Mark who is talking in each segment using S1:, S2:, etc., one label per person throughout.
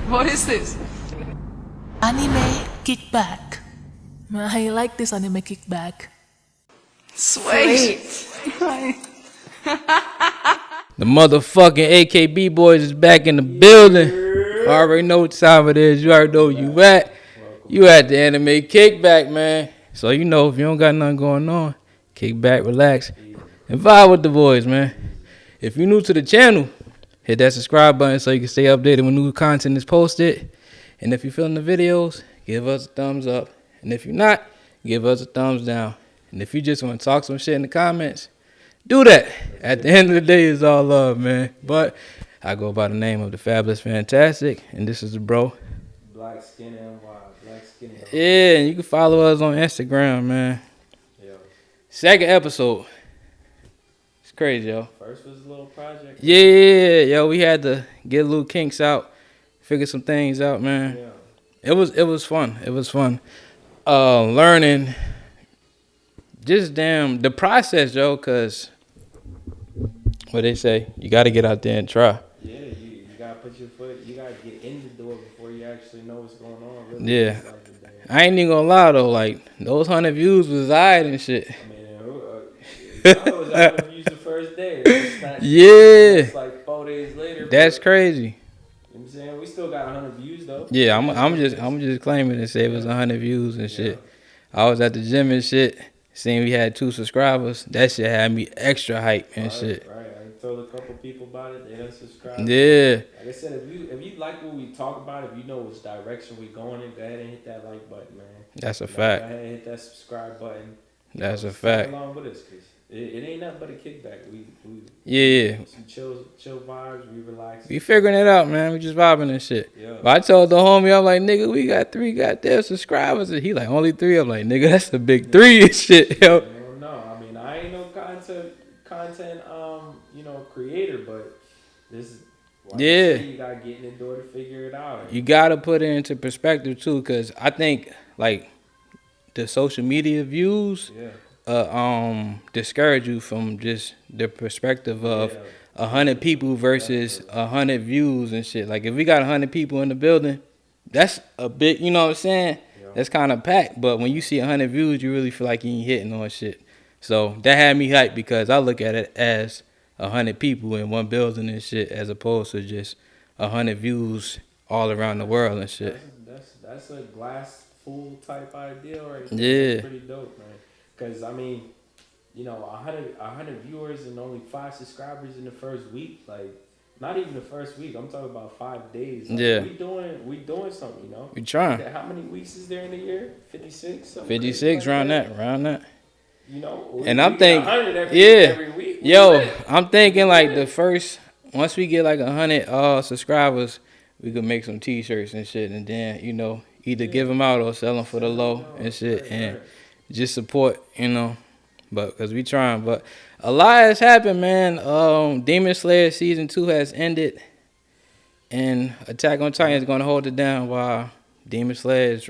S1: What is this?
S2: Anime kickback. I like this anime kickback.
S1: Sweet.
S3: The motherfucking AKB BOYZ is back in the building. I already know what time it is. You already know where you at. You at the anime kickback, man. So you know if you don't got nothing going on, kick back, relax, and vibe with the boys, man. If you're new to the channel, hit that subscribe button so you can stay updated when new content is posted. And if you're feeling the videos, give us a thumbs up. And if you're not, give us a thumbs down. And if you just want to talk some shit in the comments, do that. At the end of the day, it's all love, man. But I go by the name of the Fabulous Fantastic, and this is the bro.
S4: Black skin and wild. Black skin and
S3: Yeah, and you can follow us on Instagram, man.
S4: Yo.
S3: Second episode. It's crazy, yo.
S4: First was a little project.
S3: Yeah, yo, we had to get a little kinks out, figure some things out, man.
S4: Yeah.
S3: It was fun. It was fun. Learning just damn the process, yo, cause what they say, you gotta get out there and try.
S4: Yeah, you gotta put your foot, you gotta get in the door before you actually know what's going on. Really.
S3: Yeah. I ain't even gonna lie though, like those 100 views was alright and shit.
S4: I mean, I was out of views the first day.
S3: Yeah.
S4: It's like 4 days later.
S3: That's crazy.
S4: You know what I'm saying? We still got 100 views though.
S3: Yeah, I'm just claiming to say it was 100 views and shit. I was at the gym and shit. Seeing we had 2 subscribers, that shit had me extra hype and shit.
S4: Right. I told a couple people about it. They done subscribed.
S3: Yeah.
S4: Like I said, if you like what we talk about, if you know which direction we going in, go ahead and hit that like button, man.
S3: That's a
S4: Go
S3: fact.
S4: ahead and hit that subscribe button.
S3: That's a
S4: Follow
S3: fact.
S4: along with us, cause it ain't nothing but a kickback. We
S3: Yeah.
S4: some chill vibes. We relax.
S3: We figuring it out, man. We just vibing and shit.
S4: Yeah.
S3: But I told the homie, I'm like, nigga, we got 3 goddamn subscribers. And he like, only 3? I'm like, nigga, that's a big 3 and shit, yo.
S4: No, I mean, I ain't no content, creator, but this is. Like
S3: Yeah.
S4: I say, you gotta get in the door to figure it out.
S3: You gotta put it into perspective too, cause I think like the social media views discourage you from just the perspective of 100 people versus 100 views and shit. Like if we got 100 people in the building, that's a bit, you know what I'm saying?
S4: Yeah.
S3: That's kind of packed. But when you see 100 views, you really feel like you ain't hitting on shit. So that had me hyped because I look at it as 100 people in one building and shit, as opposed to just 100 views all around the world and shit.
S4: That's a glass full type ideal right there.
S3: Yeah.
S4: That's pretty dope, man. Because I mean, 100 viewers and only 5 subscribers in the first week, like not even the first week. I'm talking about 5 days. Like,
S3: Yeah.
S4: we doing something, you know.
S3: We trying.
S4: How many weeks is there in a year? 56.
S3: 56 around that.
S4: You know,
S3: And I'm thinking,
S4: every week.
S3: I'm thinking like once we get like 100 subscribers, we could make some T-shirts and shit, and then either give them out or sell them for the low and shit, and just support, but because we trying. But a lot has happened, man. Demon Slayer season 2 has ended, and Attack on Titan is gonna hold it down while Demon Slayer is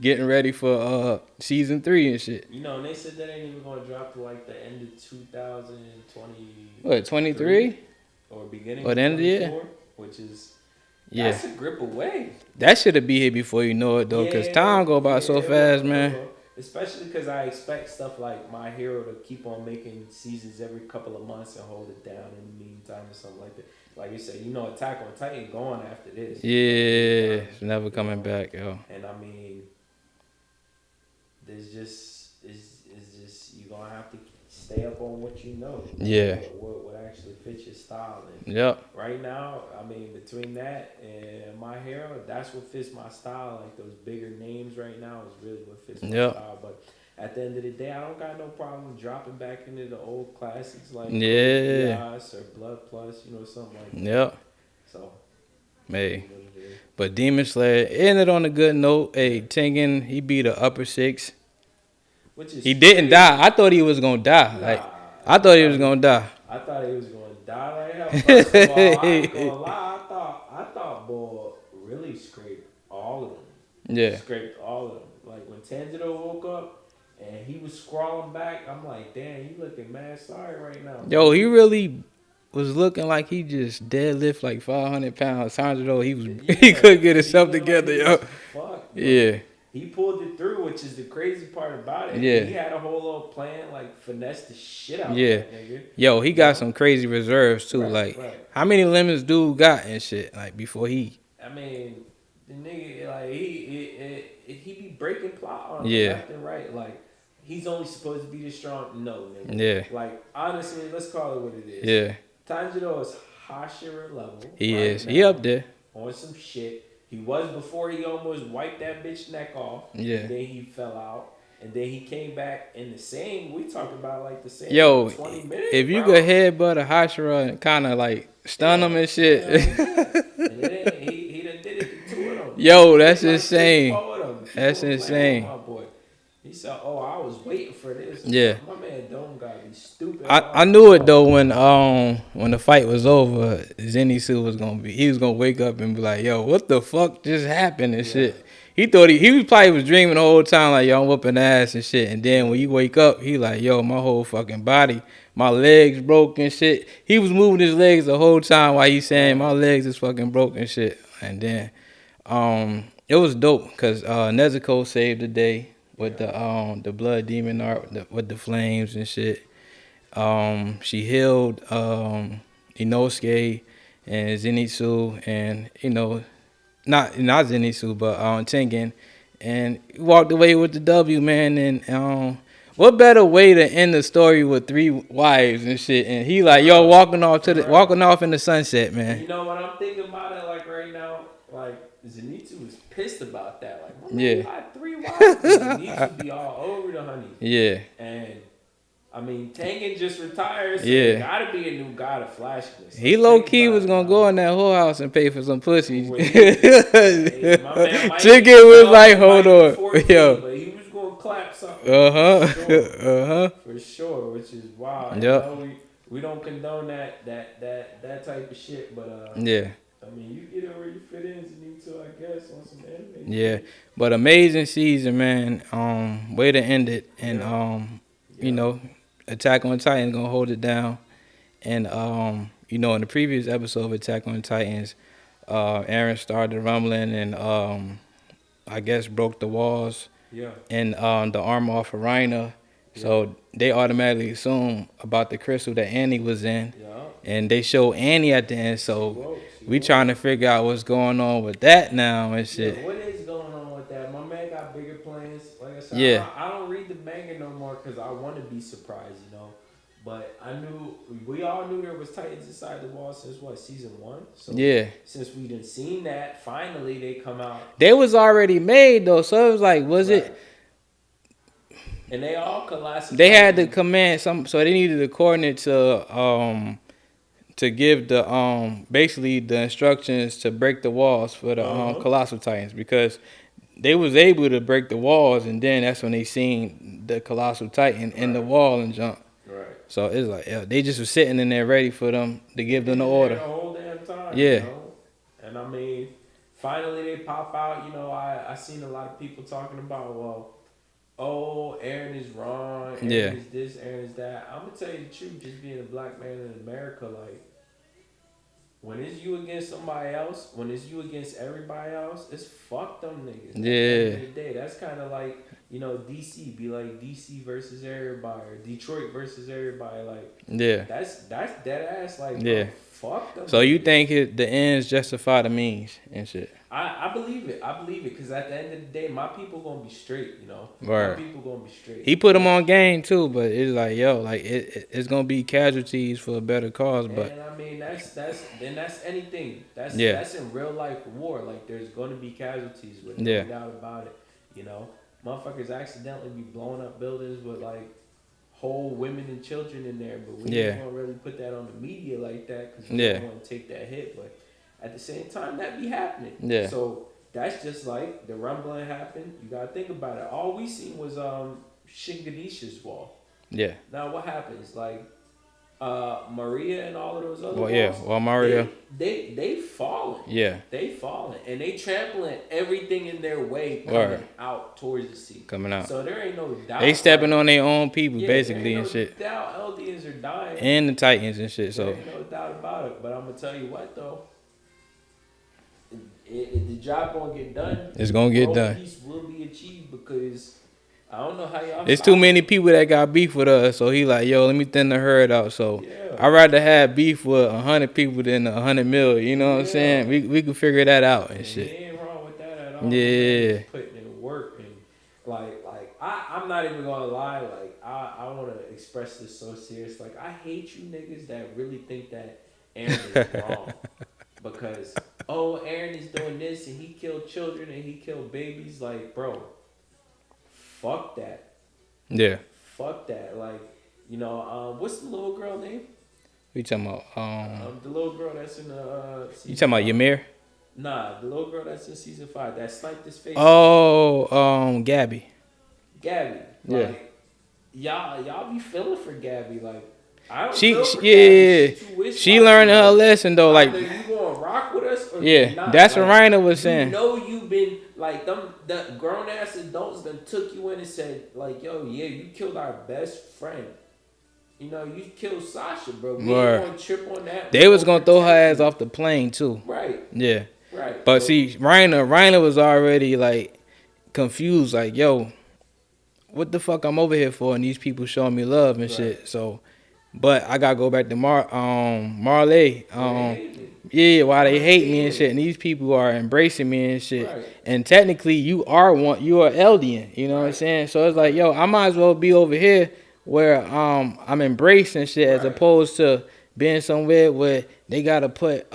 S3: getting ready for season 3 and shit.
S4: And they said that ain't even gonna drop to like the end of 2020.
S3: What, 23?
S4: Or beginning
S3: or the end of the year?
S4: Which is
S3: Yeah.
S4: that's a grip away.
S3: That should have be here before you know it though, cause time go by so fast, man.
S4: Especially because I expect stuff like My Hero to keep on making seasons every couple of months and hold it down in the meantime or something like that. Like you said, Attack on Titan going after this.
S3: Yeah, it's never coming back, yo.
S4: And I mean, there's just you're gonna have to stay up on what you know.
S3: Yeah.
S4: What actually fits your style. And
S3: Yep.
S4: right now, I mean, between that and My Hero, that's what fits my style. Like those bigger names right now is really what fits my style. But at the end of the day, I don't got no problem dropping back into the old classics like Yas or Blood Plus, something like that.
S3: Yep.
S4: So,
S3: Hey. But Demon Slayer ended on a good note. Hey, Tengen, he beat the upper 6. He didn't die. I thought he was gonna die. I thought he was gonna die.
S4: I thought he was gonna die right now. First of all, I ain't gonna lie. I thought Bull really scraped all of them.
S3: Yeah.
S4: Scraped all of them. Like when Tanjiro woke up and he was scrawling back, I'm like, damn, you looking mad sorry right now.
S3: Yo, he really was looking like he just deadlift like 500 pounds. Tanjiro, he couldn't get himself together, yo.
S4: Fuck,
S3: Yeah.
S4: He pulled it through, which is the crazy part about it.
S3: Yeah.
S4: He had a whole little plan, like finesse the shit out
S3: Yeah.
S4: of that nigga.
S3: Yo, he got some crazy reserves too.
S4: Right,
S3: Like, how many lemons dude got and shit? Like before he.
S4: I mean, the nigga like he be breaking plot on
S3: Yeah.
S4: left and right. Like he's only supposed to be this strong. No, nigga.
S3: Yeah.
S4: Like honestly, let's call it what it is.
S3: Yeah.
S4: Tanjiro is Hashira level.
S3: He
S4: right
S3: is.
S4: now,
S3: He up there.
S4: on some shit. He was before he almost wiped that bitch neck off.
S3: Yeah.
S4: And then he fell out. And then he came back in the same. We talked about like the same.
S3: Yo,
S4: 20 minutes.
S3: if you
S4: bro.
S3: could headbutt a Hashira and kind of like stun him and shit.
S4: And then he done did it to two of them.
S3: Yo, that's
S4: Like,
S3: insane.
S4: four of them.
S3: That's
S4: People
S3: insane.
S4: playing with my boy. He said, "Oh, I was waiting for this."
S3: Yeah.
S4: My man don't gotta be stupid.
S3: I knew it though when the fight was over, Zenitsu was gonna wake up and be like, yo, what the fuck just happened and shit. He thought he was probably dreaming the whole time like, yo, I'm whooping ass and shit. And then when you wake up, he like, yo, my whole fucking body, my legs broke and shit. He was moving his legs the whole time while he's saying my legs is fucking broke and shit. And then it was dope because Nezuko saved the day with the blood demon art with the flames and shit. She healed Inosuke and Zenitsu and not Zenitsu but Tengen, and walked away with the W, man. And what better way to end the story with 3 wives and shit? And he like, yo, walking off in the sunset, man.
S4: You know what I'm thinking about it like right now? Like Zenitsu was pissed about that. Like, my man got 3 wives. Zenitsu be all over the honey.
S3: Yeah.
S4: And I mean, Tengen just retired, so
S3: Yeah.
S4: there gotta be a new god of flashness.
S3: He low key was gonna go in that whorehouse and pay for some pussy.
S4: Hey, my man might
S3: Chicken
S4: be
S3: was
S4: 12,
S3: like,
S4: he might
S3: hold
S4: be
S3: on,
S4: 14,
S3: yo.
S4: but he was gonna clap something. For sure, which is wild.
S3: Yep.
S4: You know, we don't condone that type of shit, but
S3: Yeah.
S4: I mean, you get it where you fit in, Zenitsu, I guess, on some anime.
S3: Yeah, but amazing season, man. Way to end it, and you know, Attack on Titan gonna hold it down, and in the previous episode of Attack on Titans, Eren started rumbling and I guess broke the walls.
S4: Yeah.
S3: And the armor off of Reiner, so they automatically assume about the crystal that Annie was in, and they show Annie at the end. So we trying to figure out what's going on with that now and shit.
S4: Yeah, what is going on with that? My man got bigger plans. Like I said, I don't read the manga no more because I want to be surprised, But we all knew there was Titans inside the wall since season 1. So since we done seen that, finally they come out.
S3: They was already made though, so it was like, it?
S4: And they all collapsed.
S3: They had to command so they needed a coordinate to give the basically the instructions to break the walls for the Colossal Titans, because they was able to break the walls, and then that's when they seen the Colossal Titan in the wall and jump.
S4: Right.
S3: So it's like they just was sitting in there ready for them to give them the order.
S4: The whole damn time.
S3: Yeah.
S4: And I mean, finally they pop out. I seen a lot of people talking about, Eren is wrong. Eren is this, Eren is that. I'm gonna tell you the truth. Just being a black man in America, like, when it's you against somebody else, when it's you against everybody else, it's fuck them niggas. At the end of the day, that's kind of like, DC be like DC versus everybody, or Detroit versus everybody. Like, that's dead ass. Like, bro, fuck them.
S3: So you think the ends justify the means and shit?
S4: I believe it. Because at the end of the day, my people gonna be straight.
S3: Right.
S4: My people gonna be straight.
S3: He put them on game too, but it's like, it's gonna be casualties for a better cause. But
S4: and I mean, that's anything. That's in real life war. Like, there's gonna be casualties with no doubt about it. Motherfuckers accidentally be blowing up buildings with like whole women and children in there, but we don't want to really put that on the media like that because we don't want to take that hit. But at the same time, that be happening. Yeah. So that's just like the rumbling happened. You gotta think about it. All we seen was Shingadisha's wall. Yeah. Now what happens? Like, Maria and all of those other
S3: Well, yeah,
S4: girls,
S3: well, Mario.
S4: they falling.
S3: Yeah.
S4: They falling. And they trampling everything in their way coming
S3: Word.
S4: out towards the sea.
S3: Coming out.
S4: So there ain't no doubt.
S3: They stepping
S4: like,
S3: on their own people,
S4: yeah,
S3: basically,
S4: there
S3: and
S4: ain't no
S3: shit.
S4: doubt Eldians are dying.
S3: And the Titans and shit,
S4: There
S3: so.
S4: ain't no doubt about it. But I'm gonna tell you what though. The job gonna get done.
S3: It's gonna get
S4: World
S3: done.
S4: Peace will be achieved because I don't know how y'all.
S3: There's
S4: stop
S3: too
S4: it.
S3: many people that got beef with us, so he like, yo, let me thin the herd out. So
S4: Yeah.
S3: I'd rather have beef with 100 people than 100 million. You know what I'm
S4: Yeah.
S3: saying? We can figure that out and
S4: And
S3: shit.
S4: he ain't wrong with that at all.
S3: Yeah.
S4: Just putting in work and I'm not even gonna lie. Like I want to express this so serious. Like I hate you niggas that really think that Aaron is wrong because Aaron is doing this and he killed children and he killed babies. Like bro, fuck that.
S3: Yeah.
S4: Fuck that. Like what's the little girl name?
S3: We talking about
S4: The little girl that's in the season
S3: you talking about
S4: 5.
S3: Ymir?
S4: Nah, the little girl that's in season 5 that sniped his face.
S3: Oh, Gabby.
S4: Gabby.
S3: Yeah.
S4: Like, y'all be feeling for Gabby. Like, I don't
S3: She
S4: feel for
S3: yeah,
S4: Gabby. She's too wishy-washy.
S3: she learned her lesson though. Like,
S4: either you gonna rock with us or
S3: yeah,
S4: you not.
S3: that's
S4: like,
S3: what Raina was saying.
S4: You know you've been like the grown ass adults that took you in and said like, yo, yeah, you killed our best friend. You know, you killed Sasha, bro. We ain't gonna trip on that.
S3: They was gonna throw her ass off the plane too.
S4: Right.
S3: Yeah.
S4: Right.
S3: But see, Raina was already like confused, like, yo, what the fuck I'm over here for? And these people showing me love and shit. So, but I gotta go back to Marley. Yeah, why they hate me and shit. And these people are embracing me and shit.
S4: Right.
S3: And technically, you are Eldian. You know what I'm saying? So it's like, yo, I might as well be over here where I'm embracing shit as opposed to being somewhere where they gotta put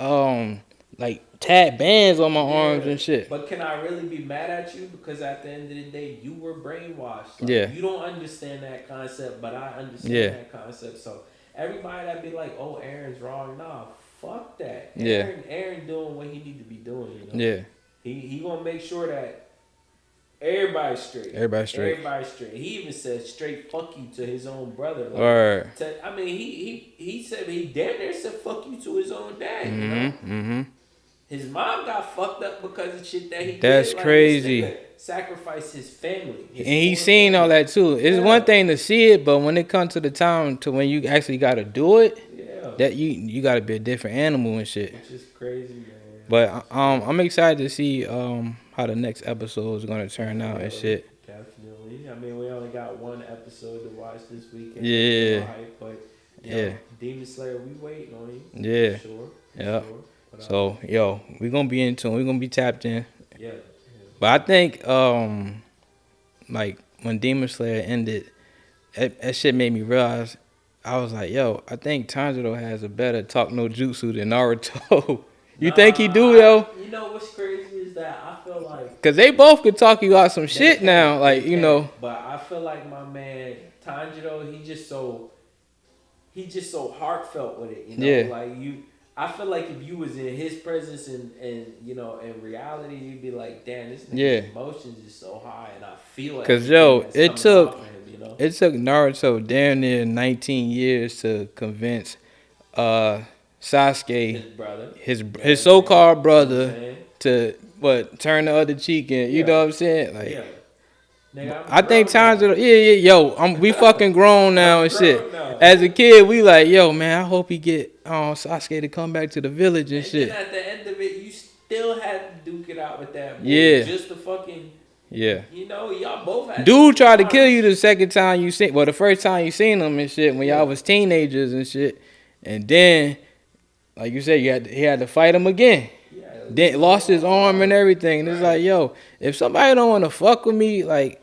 S3: like tag bands on my arms and shit.
S4: But can I really be mad at you? Because at the end of the day, you were brainwashed. Like,
S3: Yeah.
S4: You don't understand that concept, but I understand that concept. So everybody that be like, oh, Aaron's wrong. Nah, fuck that. Aaron doing what he need to be doing. You know?
S3: Yeah.
S4: He gonna make sure that everybody's straight.
S3: Everybody's straight.
S4: Everybody's straight. He even said straight fuck you to his own brother.
S3: Like,
S4: I mean, he said he damn near said fuck you to his own dad.
S3: Mm-hmm.
S4: You know?
S3: Mm-hmm.
S4: His mom got fucked up because of shit that he did.
S3: That's
S4: like,
S3: crazy.
S4: Sacrifice his family.
S3: And he's seen all that too. It's one thing to see it, but when it comes to the time to when you actually got to do it, that you got to be a different animal and shit.
S4: Which is crazy, man.
S3: But I'm excited to see how the next episode is gonna turn out and shit.
S4: Definitely. I mean, we only got one episode to watch this weekend.
S3: Yeah.
S4: But
S3: Yeah.
S4: Demon Slayer, we waiting on you.
S3: Yeah.
S4: For sure.
S3: Yeah.
S4: Sure. But,
S3: So yo, we gonna be in tune. We gonna be tapped in.
S4: Yeah.
S3: But I think like when Demon Slayer ended, that shit made me realize. I was like, yo, I think Tanjiro has a better talk no jutsu than Naruto. You think he do, yo?
S4: You know what's crazy is that I feel like
S3: Cause they both could talk you out some shit now, like you know.
S4: But I feel like my man Tanjiro, he just so heartfelt with it, you know.
S3: Yeah.
S4: Like I feel like if you was in his presence and you know in reality, you'd be like, damn, this nigga's emotions is so high, and I feel like.
S3: Cause yo, it took
S4: him,
S3: Naruto damn near 19 years to convince Sasuke,
S4: his brother,
S3: his so-called brother, to turn the other cheek in. You know what I'm saying? Like,
S4: Nigga,
S3: I think Tanjiro, we fucking grown now and shit.
S4: Now.
S3: As a kid, we like, yo, man, I hope he get Sasuke to come back to the village and shit.
S4: Then at the end of it, you still had to duke it out with that boy.
S3: Yeah.
S4: Just to fucking.
S3: Yeah.
S4: You know, y'all both had.
S3: Dude tried to kill you the second time you seen, the first time you seen him and shit when y'all was teenagers and shit, and then, like you said, he had to fight him again. Yeah. Then lost his arm and everything. And it's like, yo, if somebody don't want to fuck with me, like,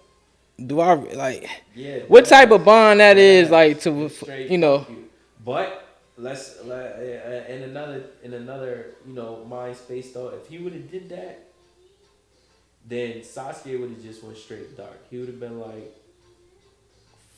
S3: do I like? Yeah. What type of bond that is like to you know?
S4: But let's in another you know mind space though. If he would have did that, then Sasuke would have just went straight dark. He would have been like,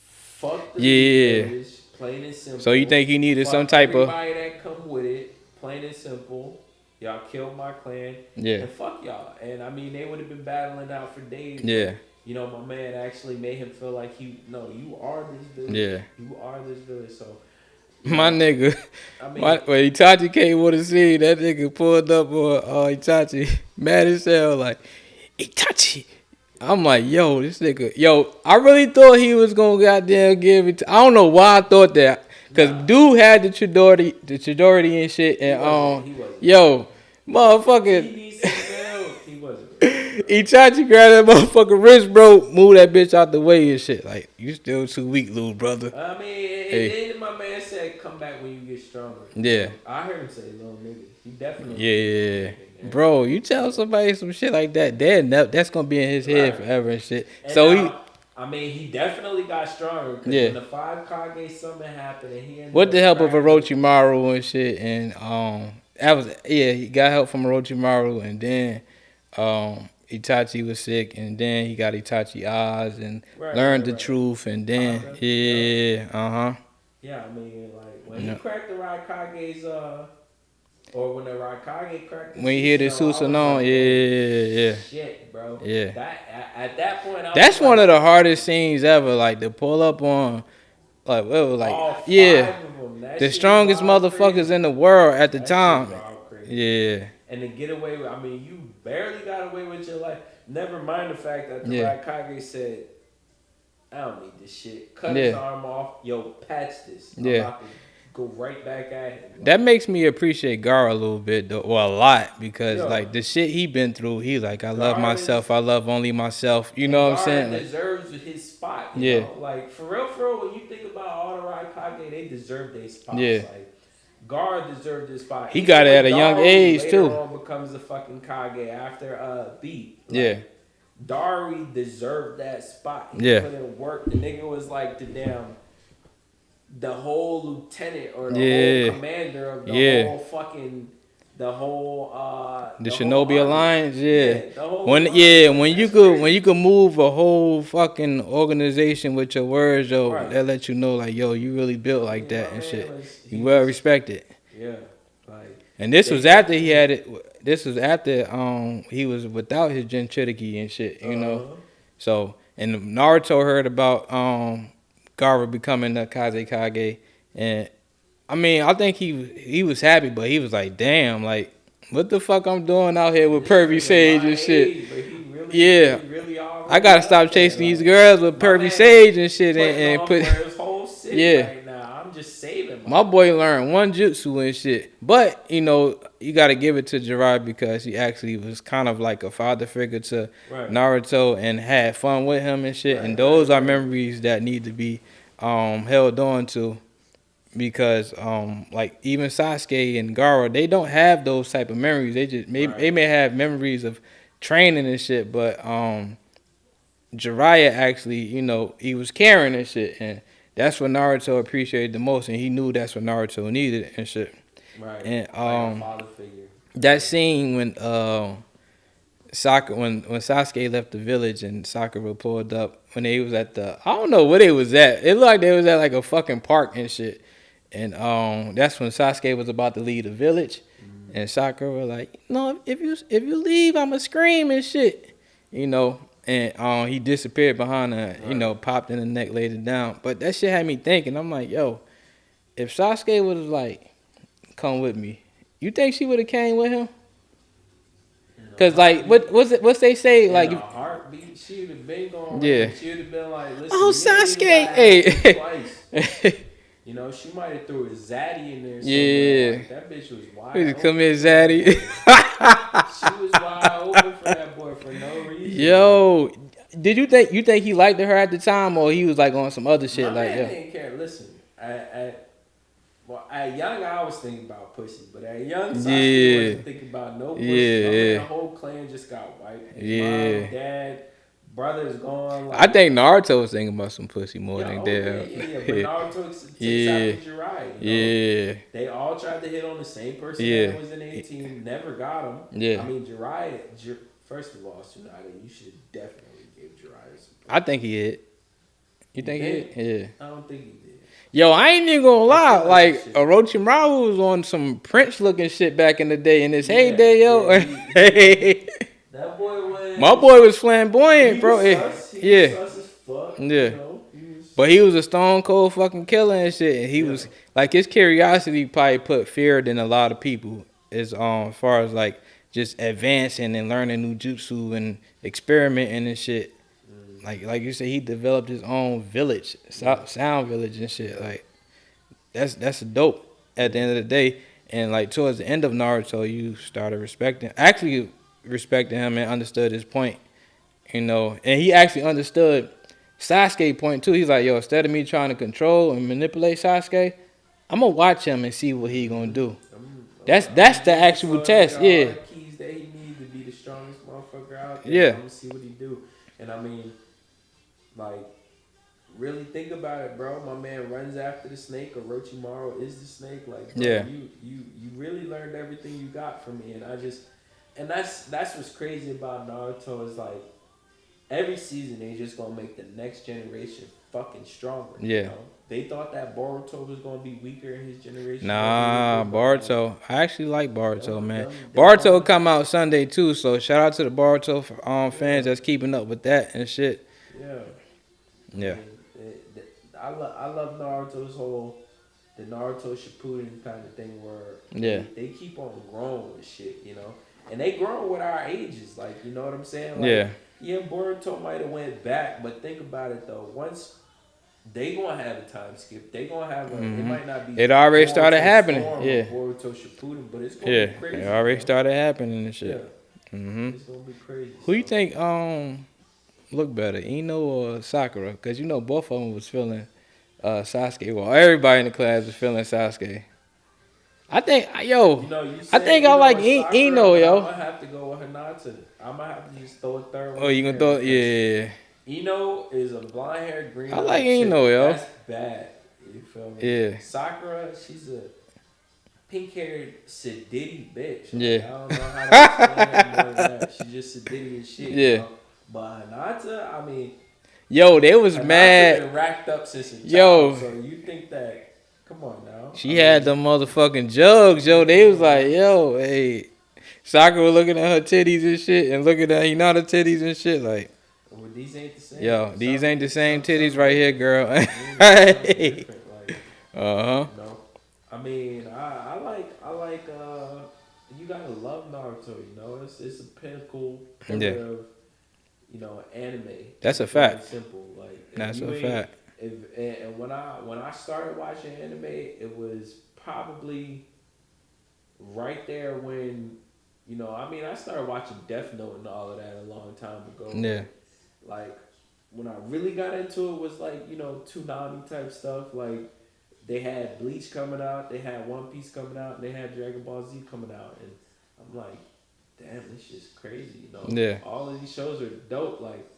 S4: fuck the village, plain and simple.
S3: So you think he needed some type of
S4: everybody that come with it, plain and simple. Y'all killed my clan.
S3: Yeah.
S4: And fuck y'all. And I mean, they would have been battling out for days.
S3: Yeah.
S4: But, you know, my man actually made him feel like you are this village.
S3: Yeah.
S4: You are this village. So,
S3: My nigga,
S4: I mean,
S3: when Itachi came with the scene, that nigga pulled up on Itachi, mad as hell, like, Itachi. I'm like, yo, this nigga, yo, I really thought he was gonna goddamn give it. I don't know why I thought that, cause dude had the Chidori and shit, and
S4: he wasn't.
S3: yo,
S4: He
S3: motherfucker,
S4: needs some milk. He wasn't. Ready, bro.
S3: Itachi grabbed that motherfucker wrist, bro, move that bitch out the way and shit. Like, you still too weak, little brother.
S4: I mean,
S3: Hey.
S4: and my man said, "Come back when you get stronger."
S3: Yeah.
S4: I heard him say, "Little nigga." He definitely.
S3: Yeah. Bro, you tell somebody some shit like that, that's gonna be in his head
S4: Right.
S3: forever and shit.
S4: And
S3: So
S4: now, I mean, he definitely got stronger. Cause
S3: Yeah.
S4: when the 5 Kage summon happened, and he ended
S3: with
S4: up
S3: the help of
S4: cracking-
S3: Orochimaru and shit, and that was he got help from Orochimaru, and then Itachi was sick, and then he got Itachi Oz and learned the truth, and then
S4: Okay.
S3: yeah,
S4: I mean, like when he cracked the Raikage's or when the Raikage cracked the
S3: when you hear the
S4: Susanoo, I was
S3: Susanoo,
S4: like,
S3: yeah.
S4: shit, bro.
S3: Yeah.
S4: That at that point,
S3: That's one of the hardest scenes ever, like to pull up on, like, it was like,
S4: all 5
S3: yeah,
S4: of them. That
S3: the
S4: shit
S3: strongest
S4: wild
S3: motherfuckers
S4: crazy.
S3: in the world at the
S4: That
S3: time.
S4: shit wild crazy.
S3: Yeah,
S4: And to get away with, I mean, you barely got away with your life. Never mind the fact that the
S3: Yeah.
S4: Raikage said, I don't need this shit. Cut his arm off. Yo, patch this. I'm about to go right back at him.
S3: that makes me appreciate Gara a little bit, though, or a lot, because
S4: Yo.
S3: like the shit he been through, he like, I love
S4: Gara
S3: myself,
S4: is-
S3: I love only myself. You know what I'm saying? Like,
S4: deserves his spot. You
S3: Yeah.
S4: know? Like, for real, when you think about all the Raikage, they deserve their spots.
S3: Yeah.
S4: Like, Gara deserved his spot.
S3: He
S4: Even
S3: got it
S4: when
S3: at a young
S4: Daru
S3: age,
S4: later
S3: too.
S4: on becomes a fucking Kage after B. Like,
S3: Yeah.
S4: Dari deserved that spot. He
S3: Yeah.
S4: put in work. The nigga was like the whole lieutenant or the
S3: Yeah.
S4: whole commander of the
S3: Yeah.
S4: whole fucking the whole
S3: the
S4: whole
S3: Shinobi
S4: army.
S3: Alliance, yeah.
S4: the whole
S3: When
S4: army.
S3: when you
S4: That's
S3: could
S4: crazy.
S3: when you could move a whole fucking organization with your words, yo,
S4: Right.
S3: that let you know, like, yo, you really built like
S4: Yeah,
S3: that
S4: my
S3: and
S4: man
S3: shit.
S4: he
S3: You well
S4: was-
S3: respected.
S4: Yeah, like
S3: And this
S4: They
S3: was after he had it. This was after he was without his Jinchuriki and shit, you know. So and Naruto heard about Gaara becoming the Kazekage, and I mean I think he was happy, but he was like, damn, like what the fuck I'm doing out here with Pervy Sage and shit.
S4: But he really,
S3: Yeah.
S4: he really already
S3: I gotta
S4: up
S3: stop
S4: there,
S3: chasing these
S4: like,
S3: girls with
S4: my
S3: Pervy
S4: man
S3: Sage and shit,
S4: putting
S3: and
S4: on
S3: put.
S4: for his whole city
S3: Yeah.
S4: right now. I'm just saving
S3: My boy learned one jutsu and shit. But, you know, you got to give it to Jiraiya because he actually was kind of like a father figure to
S4: Right.
S3: Naruto and had fun with him and shit. And those are memories that need to be held on to because, like, even Sasuke and Gaara, they don't have those type of memories. They just they may have memories of training and shit, but Jiraiya actually, you know, he was caring and shit. And that's what Naruto appreciated the most, and he knew that's what Naruto needed and shit.
S4: Right.
S3: And
S4: like a father figure.
S3: that scene when Sasuke left the village and Sakura pulled up when they was at the I don't know where they was at. It looked like they was at like a fucking park and shit. And that's when Sasuke was about to leave the village, and Sakura was like, no, if you leave, I'ma scream and shit, you know. And he disappeared behind her, you know, popped in the neck, laid it down. But that shit had me thinking. I'm like, yo, if Sasuke was like, come with me, you think she would have came with him? Cause like, what's they say? Like,
S4: in a heartbeat, she would have been going.
S3: Yeah.
S4: She would have been like, listen,
S3: oh
S4: you ain't
S3: Sasuke,
S4: even gotta
S3: hey,
S4: ask me twice. You know, she might have threw a zaddy in there.
S3: Yeah.
S4: Like, that bitch was wild.
S3: come here, Zaddy.
S4: She was wide open for that boy for no reason.
S3: Yo, did you think he liked her at the time, or he was like on some other shit?
S4: My
S3: Like,
S4: man
S3: yeah,
S4: didn't care. Listen, at young I was thinking about pussy, but at young Sasuke wasn't thinking about no pussy.
S3: Yeah,
S4: My man,
S3: yeah.
S4: the whole clan just got wiped. His
S3: Yeah.
S4: mom, dad, brother's gone. Like,
S3: I think Naruto was thinking about some pussy more
S4: yeah,
S3: than
S4: oh,
S3: that.
S4: yeah. But Naruto takes
S3: Yeah.
S4: after Jiraiya. You know?
S3: Yeah,
S4: They all tried to hit on the same person
S3: Yeah.
S4: that was in 18, never got him.
S3: Yeah.
S4: I mean, Jiraiya, first of all, Tsunade, you should definitely give Jiraiya some.
S3: I think he hit. You think he hit? Yeah.
S4: I don't think he did.
S3: Yo, I ain't even gonna lie.
S4: feel
S3: Like,
S4: like shit.
S3: Orochimaru was on some Prince looking shit back in the day. In his
S4: Yeah,
S3: heyday, yo.
S4: yeah, That boy was.
S3: My boy was flamboyant, bro.
S4: He was sus. He
S3: Yeah.
S4: was sus as fuck.
S3: Yeah.
S4: You know? He was
S3: But he was a stone cold fucking killer and shit. And he was like his curiosity probably put fear than a lot of people as far as like just advancing and learning new jutsu and experimenting and shit. Like you said, he developed his own village, sound village and shit. Like that's dope at the end of the day. And like towards the end of Naruto, you started respecting him and understood his point. You know, and he actually understood Sasuke's point too. He's like, yo, instead of me trying to control and manipulate Sasuke, I'm gonna watch him and see what he gonna do. That's the actual test, yeah.
S4: All the keys that he needs to be the strongest motherfucker out there.
S3: Yeah.
S4: I'm gonna see what he do. And I mean, like, really think about it, bro. My man runs after the snake, Orochimaru is the snake. Like, bro,
S3: Yeah.
S4: you really learned everything you got from me, and that's what's crazy about Naruto is like every season they just gonna make the next generation fucking stronger.
S3: Yeah.
S4: You know? They thought that Boruto was gonna be weaker in his generation.
S3: Nah, Boruto. I actually like Boruto, man. Boruto come out Sunday too, so shout out to the Boruto fans that's keeping up with that and shit.
S4: Yeah.
S3: Yeah.
S4: I love Naruto's the Naruto Shippuden kind of thing where they keep on growing with shit, you know, and they grow with our ages, like, you know what I'm saying? Like, yeah, Boruto might have went back, but think about it though. Once they gonna have a time skip, they gonna have it might not be.
S3: It already started happening,
S4: Boruto Shippuden, but it's gonna be crazy.
S3: It already started happening and shit.
S4: Yeah. It's gonna be crazy.
S3: Who you think look better, Ino or Sakura? Because you know both of them was feeling Sasuke. Well, everybody in the class was feeling Sasuke. I think, I think I like Ino, yo.
S4: I'm gonna have to go with Hinata. I'm gonna have to just throw a third one.
S3: Oh, you gonna throw? Yeah.
S4: Ino is a blonde haired green.
S3: I like Ino, yo.
S4: That's bad. You feel me?
S3: Yeah.
S4: Sakura, she's a pink haired sedity bitch. Like,
S3: Yeah.
S4: I don't know how to explain it more than that. She's just sedity as shit.
S3: Yeah.
S4: You know? But Hinata, I mean,
S3: yo, they was mad.
S4: Been racked up since a child.
S3: Yo.
S4: So you think that? Come on now.
S3: She had them motherfucking jugs, yo. They was like, yo, hey. Sakura looking at her titties and shit, and looking at Hinata titties and shit, like.
S4: Well, these ain't the same.
S3: Yo, these ain't the same titties right here, girl.
S4: Hey.
S3: No,
S4: I mean, I like you gotta love Naruto, you know. It's a pinnacle of, you know, anime.
S3: That's a fact.
S4: Simple. Like,
S3: that's a fact.
S4: And when I started watching anime, it was probably right there when, you know, I mean, I started watching Death Note and all of that a long time ago.
S3: Yeah.
S4: Like, when I really got into it was like, you know, Toonami type stuff. Like, they had Bleach coming out, they had One Piece coming out, and they had Dragon Ball Z coming out. And I'm like, damn, this shit's crazy, you know?
S3: Yeah.
S4: All of these shows are dope, like,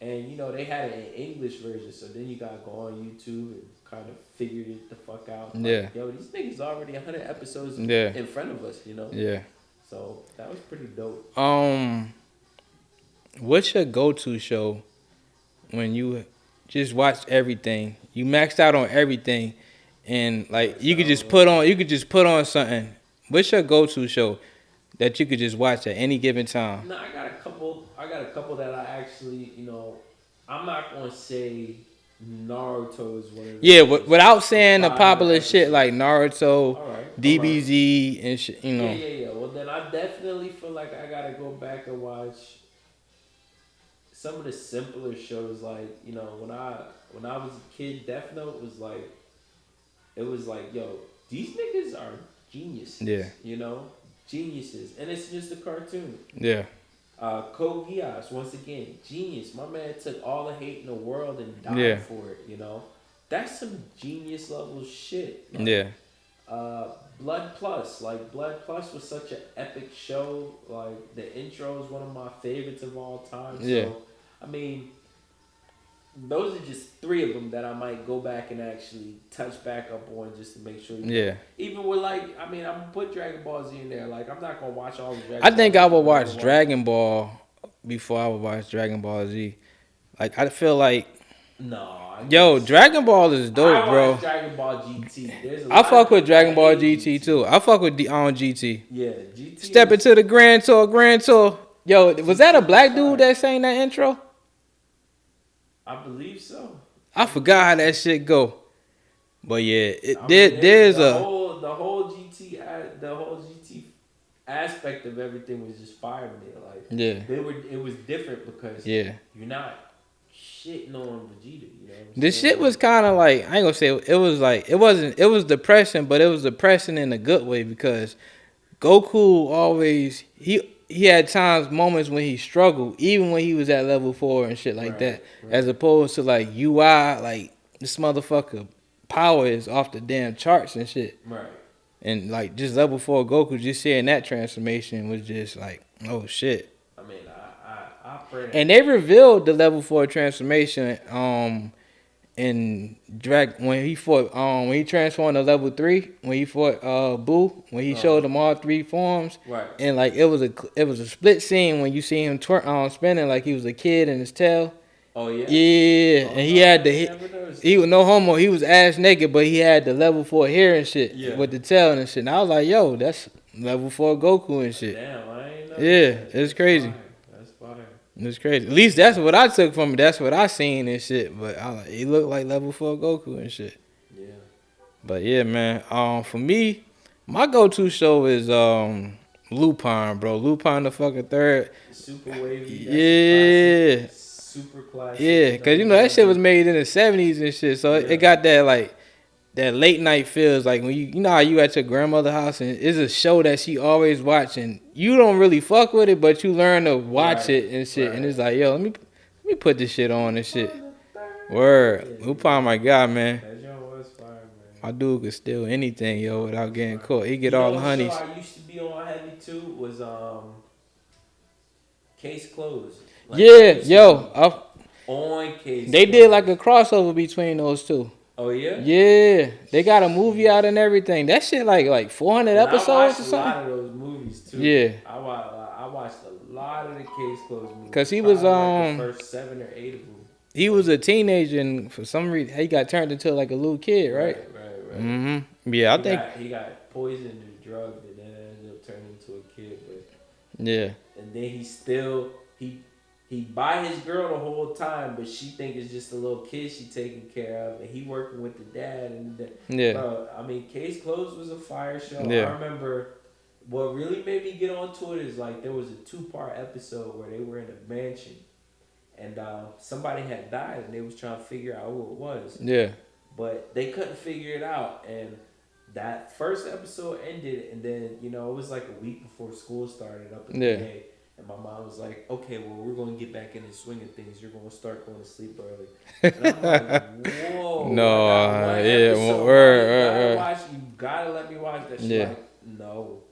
S4: and, you know, they had an English version, so then you gotta go on YouTube and kind of figured it the fuck out. Like, yo, these niggas already 100 episodes in front of us, you know?
S3: Yeah.
S4: So, that was pretty dope.
S3: What's your go-to show when you just watch everything? You maxed out on everything, and like you could just put on something. What's your go-to show that you could just watch at any given time?
S4: No, I got a couple that I actually, you know, I'm not gonna say Naruto is one of the
S3: without saying the popular shit like Naruto, DBZ, and shit, you know.
S4: Yeah. Well, then I definitely feel like I gotta go back and watch some of the simpler shows. Like, you know, when I was a kid, Death Note was like, it was like, yo, these niggas are geniuses. Yeah. You know, geniuses, and it's just a cartoon.
S3: Yeah.
S4: Code Geass, once again, genius. My man took all the hate in the world and died for it, you know? That's some genius level shit. Like, Blood Plus. Like, Blood Plus was such an epic show. Like, the intro is one of my favorites of all time.
S3: Yeah.
S4: So, I mean, those are just three of them that I might go back and actually touch back up on just to make sure. Even with, like, I mean, I'm going to put Dragon Ball Z in there. Like, I'm not going to watch all the Dragon Ball.
S3: I think I would watch Dragon Ball before I would watch Dragon Ball Z. Like, I feel like. No. Dragon Ball is dope, bro.
S4: Dragon Ball GT.
S3: I fuck with Dragon Ball GT too. I fuck with GT.
S4: Yeah, GT.
S3: Step into the Grand Tour. Yo, was that a black dude that sang that intro?
S4: I believe so.
S3: I forgot how that shit go. But yeah, there's
S4: the
S3: a
S4: whole GT aspect of everything was just fire to me. Like
S3: yeah.
S4: it was different because
S3: Yeah.
S4: you're not shitting on Vegeta. You know what I'm
S3: The
S4: saying?
S3: shit was kind of like, I ain't gonna say it was like, it was depressing, but it was depressing in a good way because Goku always he had moments when he struggled, even when he was at level 4 and shit like that. As opposed to like UI, like this motherfucker power is off the damn charts and shit.
S4: Right.
S3: And like just level 4 Goku, just seeing that transformation was just like, oh shit.
S4: I mean, I pray that.
S3: And they revealed the level 4 transformation in Drag when he transformed to level 3 when he fought Boo, when he showed him all 3 forms.
S4: Right.
S3: And like it was a split scene when you see him spinning like he was a kid in his tail.
S4: Oh yeah.
S3: Yeah, and he had he was no homo. He was ass naked, but he had the level 4 hair and shit with the tail and shit. And I was like, yo, that's level 4 Goku and shit.
S4: Damn, I ain't know.
S3: Yeah, it's crazy.
S4: That's fire.
S3: It's crazy. At least that's what I took from it. That's what I seen and shit. But he looked like level 4 Goku and shit.
S4: Yeah.
S3: But yeah, man. For me, my go-to show is Lupin, bro. Lupin the fucking third.
S4: Super wavy.
S3: Yeah.
S4: Classic, super classic.
S3: Yeah, cause you know that shit was made in the 70s and shit. So it got that like that late night feels like when you know how you at your grandmother's house and it's a show that she always watching. You don't really fuck with it, but you learn to watch it and shit. And it's like, yo, let me put this shit on and shit. Word, Lupin, my God, man.
S4: That joint was fire, man.
S3: My dude could steal anything, yo, without getting caught. He get all the honeys.
S4: Show I used to be on heavy too was Case Closed. Like,
S3: Yeah, yo,
S4: on Case.
S3: they did like a crossover between those two.
S4: Oh yeah.
S3: Yeah, they got a movie out and everything. That shit like 400
S4: And
S3: episodes or
S4: I watched
S3: something.
S4: a lot of those movies too.
S3: Yeah.
S4: I watched a lot of the Case Closed movies.
S3: Cause he was
S4: like the first 7 or 8 of them.
S3: he was a teenager and for some reason he got turned into like a little kid, right?
S4: Right.
S3: Mm-hmm. Yeah, I think.
S4: He got poisoned and drugged and then ended up turning into a kid. But
S3: Yeah.
S4: and then he by his girl the whole time, but she think it's just a little kid she taking care of, and he working with the dad
S3: Yeah.
S4: Bro, I mean, Case Closed was a fire show.
S3: Yeah.
S4: I remember what really made me get onto it is like there was a 2-part episode where they were in a mansion, and somebody had died, and they was trying to figure out who it was.
S3: Yeah.
S4: But they couldn't figure it out, and that first episode ended, and then it was like a week before school started up in the day. And my mom was like, okay, well, we're going to get back in the swing of things. You're going to start going to sleep early. And I'm like, whoa.
S3: No,
S4: You got to let me watch that. She's like, no,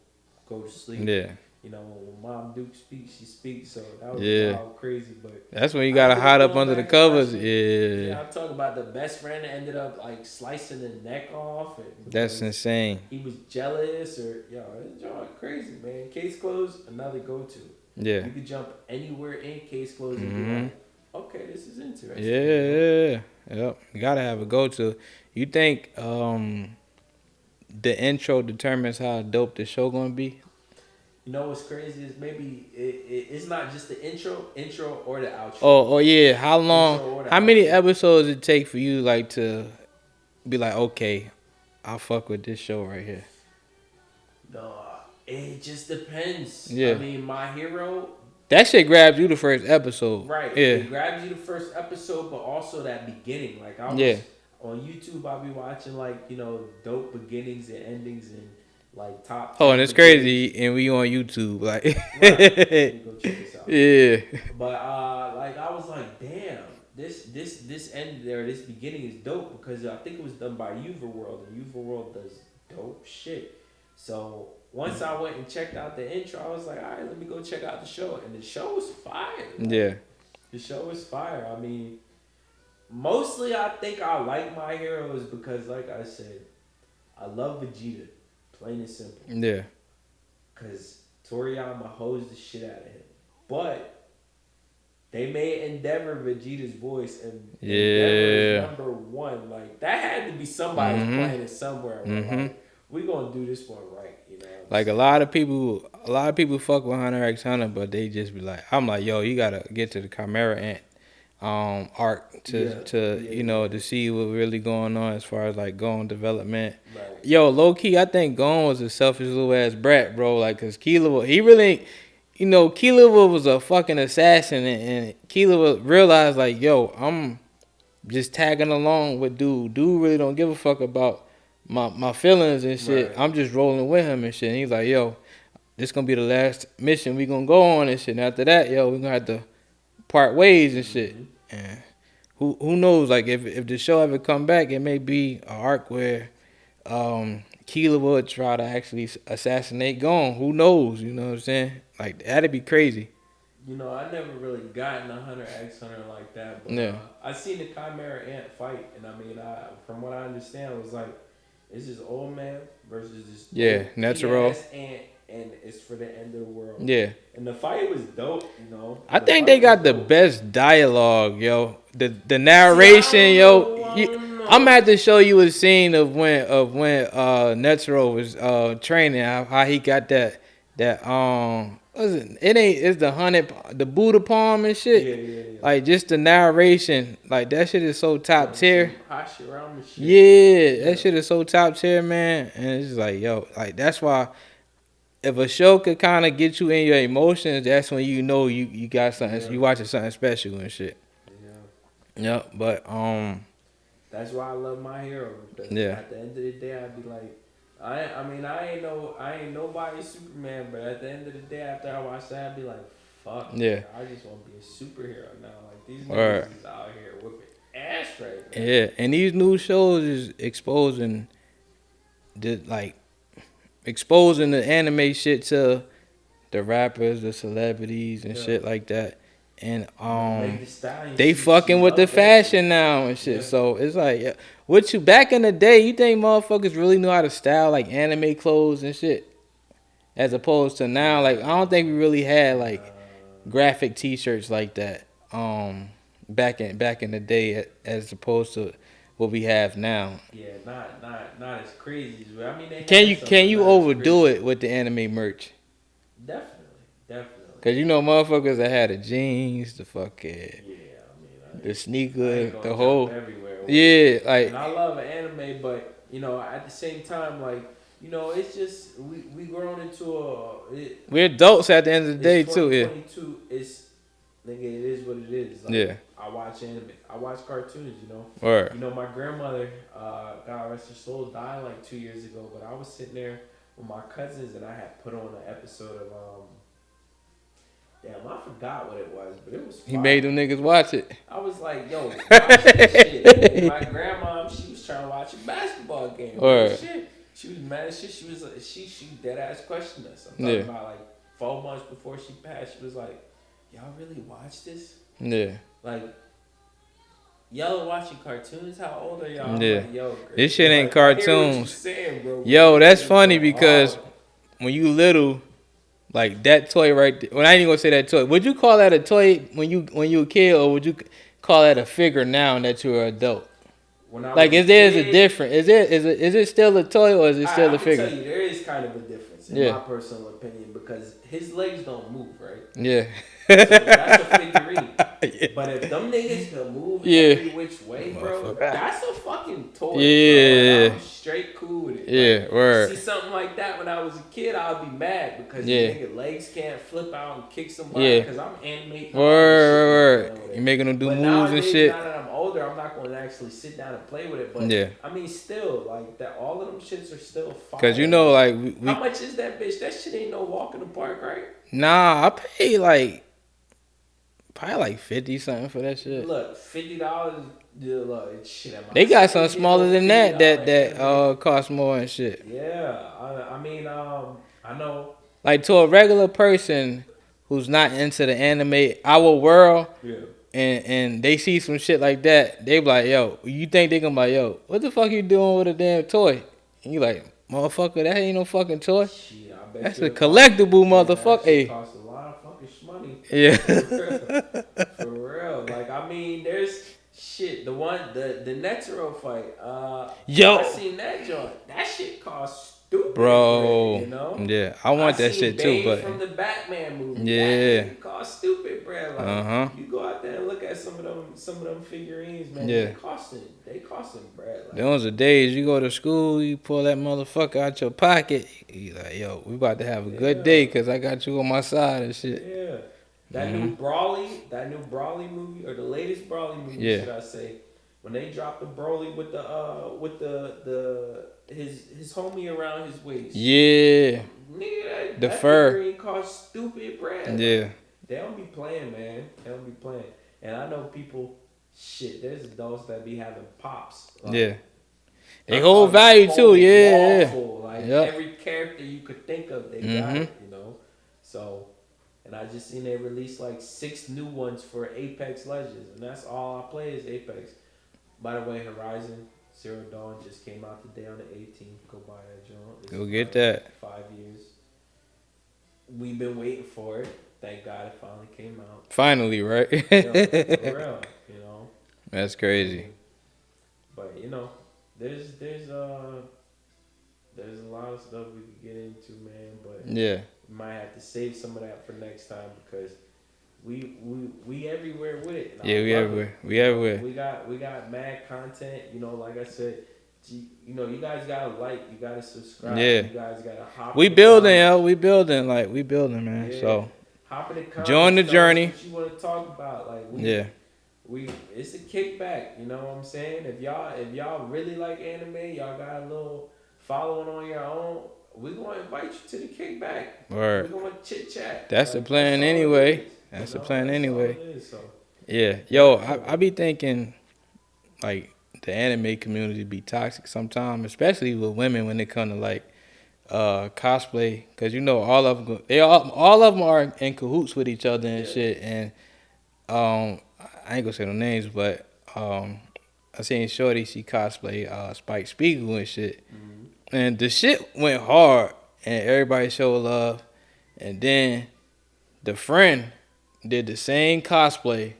S4: go to sleep.
S3: Yeah.
S4: When Mom Duke speaks, she speaks. So that was wild, crazy. But
S3: that's when you got to hide up under the covers. Yeah.
S4: I'm talking about the best friend that ended up like slicing the neck off.
S3: That's insane.
S4: He was jealous it's crazy, man. Case Closed, another go-to.
S3: Yeah.
S4: You could jump anywhere in Case Closed and be like, okay, this is interesting.
S3: Yeah. Yep. You gotta have a go-to. You think the intro determines how dope the show gonna be?
S4: You know what's crazy is maybe it's not just the intro or the outro.
S3: Oh yeah. How long? How many episodes it take for you like to be like, okay, I'll fuck with this show right here?
S4: No, it just depends.
S3: Yeah.
S4: I mean, My Hero.
S3: That shit grabs you the first episode.
S4: Right.
S3: Yeah.
S4: It grabs you the first episode, but also that beginning. Like I was on YouTube, I'll be watching like dope beginnings and endings and like top.
S3: Oh, and it's crazy, and we on YouTube, like.
S4: Right. Go check this out.
S3: Yeah.
S4: But like I was like, damn, this end there, this beginning is dope because I think it was done by Uverworld, and Uverworld does dope shit. So once I went and checked out the intro, I was like, all right, let me go check out the show, and the show was fire.
S3: Yeah.
S4: The show was fire. I mean, mostly I think I like My Hero is because, like I said, I love Vegeta, plain and simple.
S3: Yeah.
S4: Because Toriyama hosed the shit out of him. But they made Endeavor Vegeta's voice, and Endeavor is number 1. Like, that had to be somebody's playing it somewhere. Like, we gonna do this one right, Like
S3: a lot of people fuck with Hunter x Hunter, but they just be like, I'm like, yo, you gotta get to the Chimera Ant. arc to you know to see what really going on as far as like Gon development.
S4: Right.
S3: Yo, low key, I think Gon was a selfish little ass brat, bro. Like, cause Killua, he really, you know, Killua was a fucking assassin, and Killua realized like, yo, I'm just tagging along with dude. Dude really don't give a fuck about my feelings and shit.
S4: Right.
S3: I'm just rolling with him and shit. And he's like, yo, this gonna be the last mission we gonna go on and shit. And after that, yo, we gonna have to part ways and shit. And who knows? Like if the show ever come back, it may be an arc where Keela would try to actually assassinate Gon. Who knows? You know what I'm saying? Like that'd be crazy.
S4: You know, I never really gotten a Hunter x Hunter like that, but
S3: Yeah.
S4: I seen the Chimera Ant fight, and I mean, from what I understand, it was like it's this old man versus this
S3: natural
S4: ant, and it's for the end of the world.
S3: Yeah.
S4: And the fight was dope, you know.
S3: I think they got the best dialogue, yo. The narration, I'm gonna have to show you a scene of when Netero was training, how he got that what is it? It's the Buddha palm and shit.
S4: Yeah.
S3: Like just the narration, like that shit is so top tier.
S4: Shit.
S3: Yeah, that shit is so top tier, man. And it's just like, yo, like that's why if a show could kind of get you in your emotions, that's when you know you got something. You watching something special and shit. Yeah, but
S4: that's why I love My Hero. Because at the end of the day, I'd be like, I ain't nobody's Superman, but at the end of the day, after I watch that, I'd be like, fuck.
S3: Yeah.
S4: Man, I just want to be a superhero now. Like these niggas is out here whipping ass right now.
S3: Yeah, and these new shows is exposing the anime shit to the rappers, the celebrities, and shit like that. And they fucking with the fashion now and shit. So it's like, what you back in the day, you think motherfuckers really knew how to style like anime clothes and shit, as opposed to now. Like I don't think we really had like graphic T-shirts like that. Back in the day, as opposed to what we have now.
S4: Yeah, not as crazy. I mean,
S3: can you overdo it with the anime merch?
S4: Definitely.
S3: Cause you know motherfuckers that had the jeans, the fucking the sneaker, the whole
S4: everywhere.
S3: Like.
S4: And I love anime, but you know at the same time, like you know, it's just we grown into
S3: we're adults at the end of the day too. Yeah.
S4: It's nigga, it is what it is. Like, I watch anime. I watch cartoons. You know.
S3: Word.
S4: You know, my grandmother, God rest her soul, died like 2 years ago. But I was sitting there with my cousins, and I had put on an episode of damn, I forgot what it was, but it was fire.
S3: He made them niggas watch it.
S4: I was like, yo, watch this shit. My grandma, she was trying to watch a basketball game. Shit. She was mad as shit. She was like, she dead ass questioned us. I'm talking about like 4 months before she passed. She was like, y'all really watch this?
S3: Yeah.
S4: Like, y'all are watching cartoons? How old are y'all?
S3: Yeah.
S4: Like, yo,
S3: this shit ain't cartoons.
S4: Saying, bro.
S3: Yo, that's funny because when you little, like that toy right there. Well, I ain't even gonna say that toy. Would you call that a toy when you a kid, or would you call that a figure now that you're an adult? Like, is there a difference? Is it still a toy or is it still a figure?
S4: I can tell you, there is kind of a difference in my personal opinion because his legs don't move, right?
S3: Yeah.
S4: So that's a figurine. But if them niggas can move every which way, bro, that's a fucking toy.
S3: Yeah.
S4: Bro. I'm straight cool with it.
S3: Yeah,
S4: like,
S3: word.
S4: See something like that when I was a kid, I'd be mad because the nigga legs can't flip out and kick somebody because I'm animating.
S3: Word. You making them do moves
S4: nowadays,
S3: and shit.
S4: Now that I'm older, I'm not going to actually sit down and play with it. But I mean, still, like that, all of them shits are still fire.
S3: Cause you know, like
S4: how much is that bitch? That shit ain't no walk in the park, right?
S3: Nah, I pay like probably like 50 something for that shit.
S4: Look, $50. Look, shit.
S3: They got something smaller than that cost more and shit.
S4: Yeah, I mean, I know.
S3: Like to a regular person who's not into the anime, our world, and they see some shit like that, they be like, yo, you think they gonna be like, yo, what the fuck you doing with a damn toy? And you like, motherfucker, that ain't no fucking toy.
S4: Shit, I bet
S3: that's a collectible motherfucker.
S4: That costs a lot of fucking money.
S3: Yeah.
S4: For real. Like, I mean, there's shit. The Netero fight.
S3: Yo.
S4: I seen that joint. That shit costs stupid.
S3: Bro.
S4: Bread, you know?
S3: Yeah. I want that shit too, but
S4: from the Batman movie.
S3: yeah.
S4: That cost cost stupid, bro. Like you go out there and look at some of them figurines, man.
S3: Yeah.
S4: They costing, bro. Like,
S3: Those are days you go to school, you pull that motherfucker out your pocket. You like, yo, we about to have a good day because I got you on my side and shit.
S4: yeah. That new Brawly movie, or the latest Brawly movie, should I say? When they dropped the Broly with the his homie around his waist.
S3: Yeah.
S4: Nigga,
S3: The
S4: that
S3: fur.
S4: figurine cost stupid, bread.
S3: Yeah.
S4: Like, they don't be playing, man. They don't be playing. And I know people, shit, there's adults that be having pops. Like,
S3: yeah. They hold value too, yeah.
S4: Awful. Like every character you could think of, they got it, you know? So, and I just seen they release like 6 new ones for Apex Legends. And that's all I play is Apex. By the way, Horizon Zero Dawn just came out today on the 18th. Go buy that joint.
S3: Go get that.
S4: 5 years. We've been waiting for it. Thank God it finally came out.
S3: Finally, right?
S4: For real, you know.
S3: That's crazy.
S4: But you know, there's a lot of stuff we could get into, man. But
S3: Yeah.
S4: we might have to save some of that for next time because we everywhere with it.
S3: Yeah, we everywhere. We everywhere.
S4: We got mad content. You know, like I said, you know, you guys gotta like, you gotta subscribe.
S3: Yeah.
S4: You guys gotta hop.
S3: We building, yo. We building, man.
S4: Yeah.
S3: So
S4: hop in the comments,
S3: join the journey.
S4: What you want to talk about? Like we it's a kickback. You know what I'm saying? If y'all really like anime, y'all got a little following on your own. We're gonna invite you to the kickback.
S3: Word.
S4: We're gonna chit chat.
S3: That's the plan anyway. That's the plan anyway.
S4: So.
S3: Yeah. Yo, I be thinking like the anime community be toxic sometimes, especially with women when it come to like cosplay, because you know all of them are in cahoots with each other and shit. And I ain't gonna say no names, but I seen Shorty, she cosplay Spike Spiegel and shit, and the shit went hard and everybody showed love, and then the friend did the same cosplay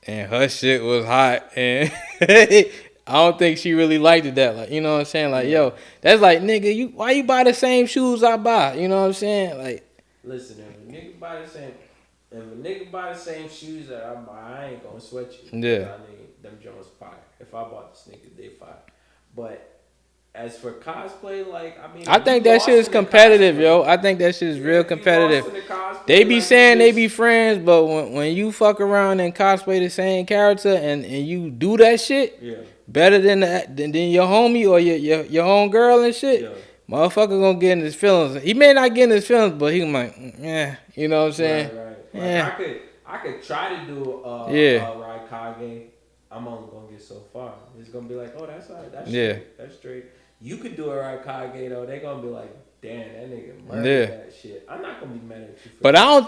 S3: and her shit was hot, and I don't think she really liked it that, like, you know what I'm saying? Like, yo, that's like, nigga, why you buy the same shoes I buy? You know what I'm saying? Like,
S4: listen, if a nigga buy the same shoes that I buy, I ain't gonna sweat you.
S3: Yeah.
S4: I mean, them Jones fire. If I bought the sneakers, they fire. But as for cosplay, like, I mean,
S3: I think that shit is competitive, yo. I think that shit is real competitive. They be saying they be friends, but when you fuck around and cosplay the same character and you do that shit better than your homie or your home girl and shit, motherfucker gonna get in his feelings. He may not get in his feelings, but he might, you know what I'm saying?
S4: Right.
S3: Yeah.
S4: Like, I could try to do a Raikage. I'm only gonna get so far. It's gonna be like, oh, that's all right. That's straight. That's straight. You could do a Raikage though. They gonna be like, damn, that nigga murdered that shit. I'm not gonna be mad at you.
S3: But I don't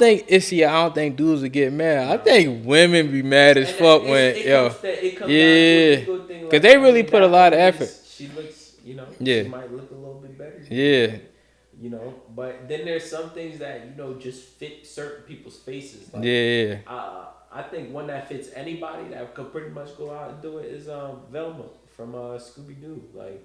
S3: think dudes would get mad. No. I think women be mad as fuck when because they really put a lot of effort.
S4: She looks, you know, she might look a little bit better.
S3: Yeah.
S4: You know, but then there's some things that, you know, just fit certain people's faces. Like, I think one that fits anybody that could pretty much go out and do it is Velma from Scooby Doo. Like,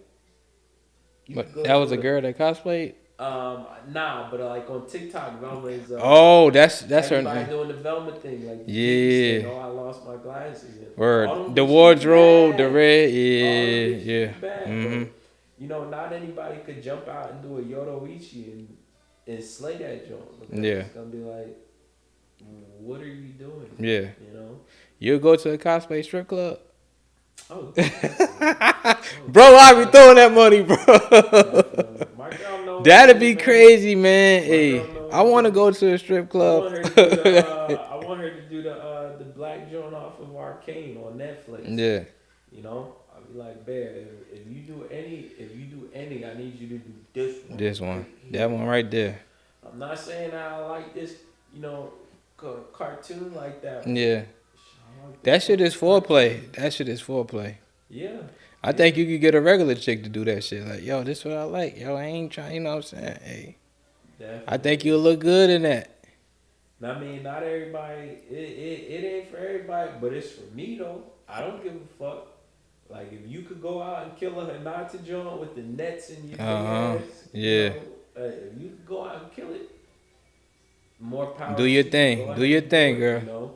S3: but that was a girl that cosplayed.
S4: Nah, but like on TikTok, Velma is.
S3: That's her name.
S4: Doing the Velma thing, like
S3: saying,
S4: I lost my glasses.
S3: Word. The wardrobe, the red,
S4: Bad, but, you know, not anybody could jump out and do a Yoruichi and slay that joint. It's gonna be like, what are you doing?
S3: Yeah.
S4: You know?
S3: You'll go to a cosplay strip club?
S4: Oh.
S3: Bro, I be throwing that money, bro. That'd be crazy, man. Hey, I want to go to a strip club.
S4: I want her to do the black joint off of Arcane on Netflix.
S3: Yeah.
S4: You know? I'll be like, Bear, if you do any, I need you to do this one.
S3: This one. That one right there.
S4: I'm not saying I like this, you know, cartoon like that.
S3: Yeah. That shit is foreplay.
S4: Yeah.
S3: I think you could get a regular chick to do that shit. Like, yo, this is what I like. Yo, I ain't trying, you know what I'm saying? Hey.
S4: Definitely.
S3: I think you'll look good in that.
S4: I mean, not everybody, it ain't for everybody, but it's for me, though. I don't give a fuck. Like, if you could go out and kill a Hinata joint with the nets in your ass,
S3: yeah.
S4: You know, if you could go out and kill it, more power.
S3: Do your
S4: to you.
S3: thing.
S4: Go
S3: Do
S4: ahead
S3: your
S4: and
S3: thing,
S4: it,
S3: girl.
S4: You know,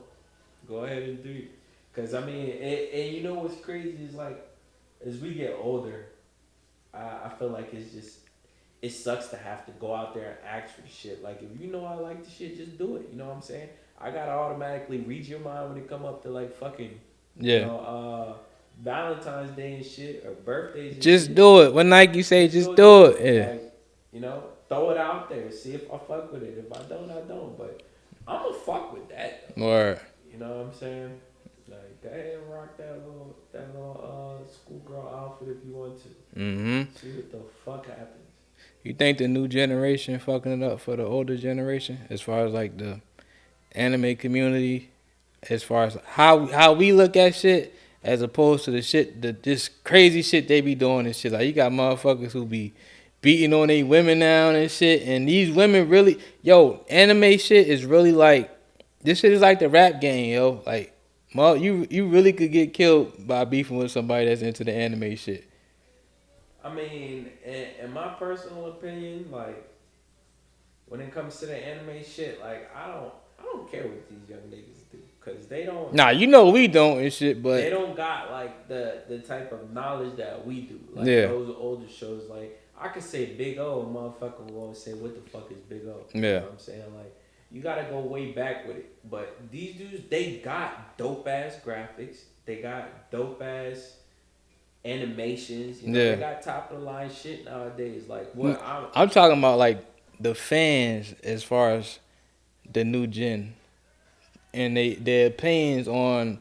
S4: go ahead and do it. Cause I mean, and you know what's crazy is like, as we get older, I feel like it's just it sucks to have to go out there and ask for the shit. Like if you know I like the shit, just do it. You know what I'm saying? I gotta automatically read your mind when it come up to like fucking,
S3: Yeah.
S4: Valentine's Day and shit or birthdays and
S3: Just
S4: shit.
S3: do it. When Nike say just
S4: Go
S3: do it. Yeah.
S4: Like, throw it out there. See if I fuck with it. If I don't, I don't. But I'm gonna fuck with that.
S3: Word.
S4: You know what I'm saying? Like, go ahead and rock that little schoolgirl outfit if you want to.
S3: Mm-hmm.
S4: See what the fuck happens.
S3: You think the new generation fucking it up for the older generation as far as like the anime community, as far as how we look at shit as opposed to the shit, this crazy shit they be doing and shit. Like you got motherfuckers who be beating on they women now and shit, and these women really, anime shit is really like, this shit is like the rap game, yo. Like, you really could get killed by beefing with somebody that's into the anime shit.
S4: I mean, in my personal opinion, like when it comes to the anime shit, like I don't care what these young niggas do, cause they don't.
S3: Nah, you know we don't and shit, but
S4: They don't got like the type of knowledge that we do. Like
S3: yeah,
S4: those older shows, like I could say Big O, motherfucker will say what the fuck is Big O?
S3: Yeah.
S4: You know what I'm saying? Like you gotta go way back with it. But these dudes, they got dope ass graphics. They got dope ass animations. You know,
S3: Yeah.
S4: they got top of the line shit nowadays. Like what
S3: I'm talking about like the fans as far as the new gen and their opinions on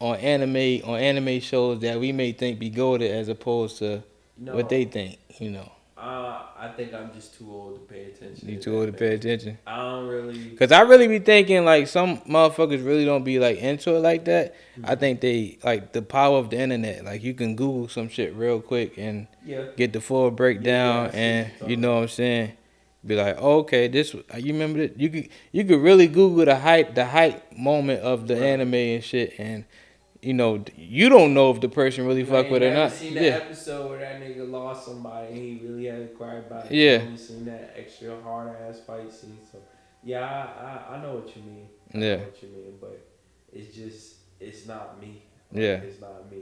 S3: anime shows that we may think be goated as opposed to what they think,
S4: I think I'm just too old to pay attention.
S3: You
S4: to
S3: too
S4: that,
S3: old to pay
S4: man.
S3: attention.
S4: I don't really.
S3: Cause I really be thinking like some motherfuckers really don't be like into it like that. I think they like the power of the internet. Like you can Google some shit real quick and get the full breakdown,
S4: I see
S3: and
S4: what
S3: you
S4: you're
S3: know what I'm saying. Be like, okay, this you remember that you could really Google the hype moment of the anime and shit, and you don't know if the person really fuck with it or not.
S4: Seen the episode where that nigga lost somebody and he really had to cry about it.
S3: Yeah.
S4: You only seen that extra hard ass fight scene. So yeah, I know what you mean. I know what you mean, but it's not me. Like, it's not me.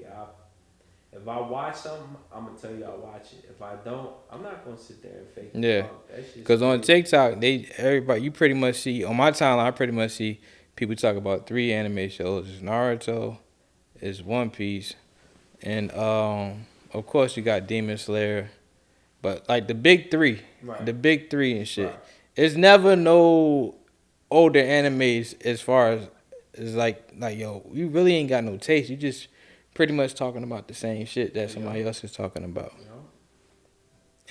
S4: If I watch something, I'm gonna tell you I watch it. If I don't, I'm not gonna sit there and fake it.
S3: Yeah. Because on TikTok, you pretty much see, on my timeline, I pretty much see people talk about 3 anime shows. It's Naruto, it's One Piece, and of course you got Demon Slayer. But like the big 3, the big 3 and shit. Right. It's never no older animes as far as like yo, you really ain't got no taste. You just pretty much talking about the same shit that somebody else is talking about.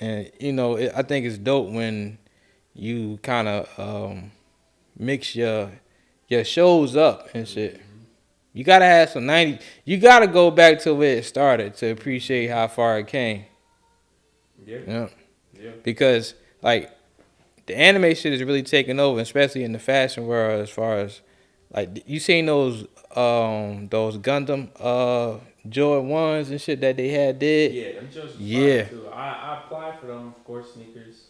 S3: And I think it's dope when you kind of mix your shows up and shit. You gotta have some 90. You gotta go back to where it started to appreciate how far it came. Yeah. Because like the anime shit is really taking over, especially in the fashion world. As far as like you seen those Gundam Jordan 1s and shit that they had did.
S4: Yeah, them just too. I applied for them, of course. Sneakers,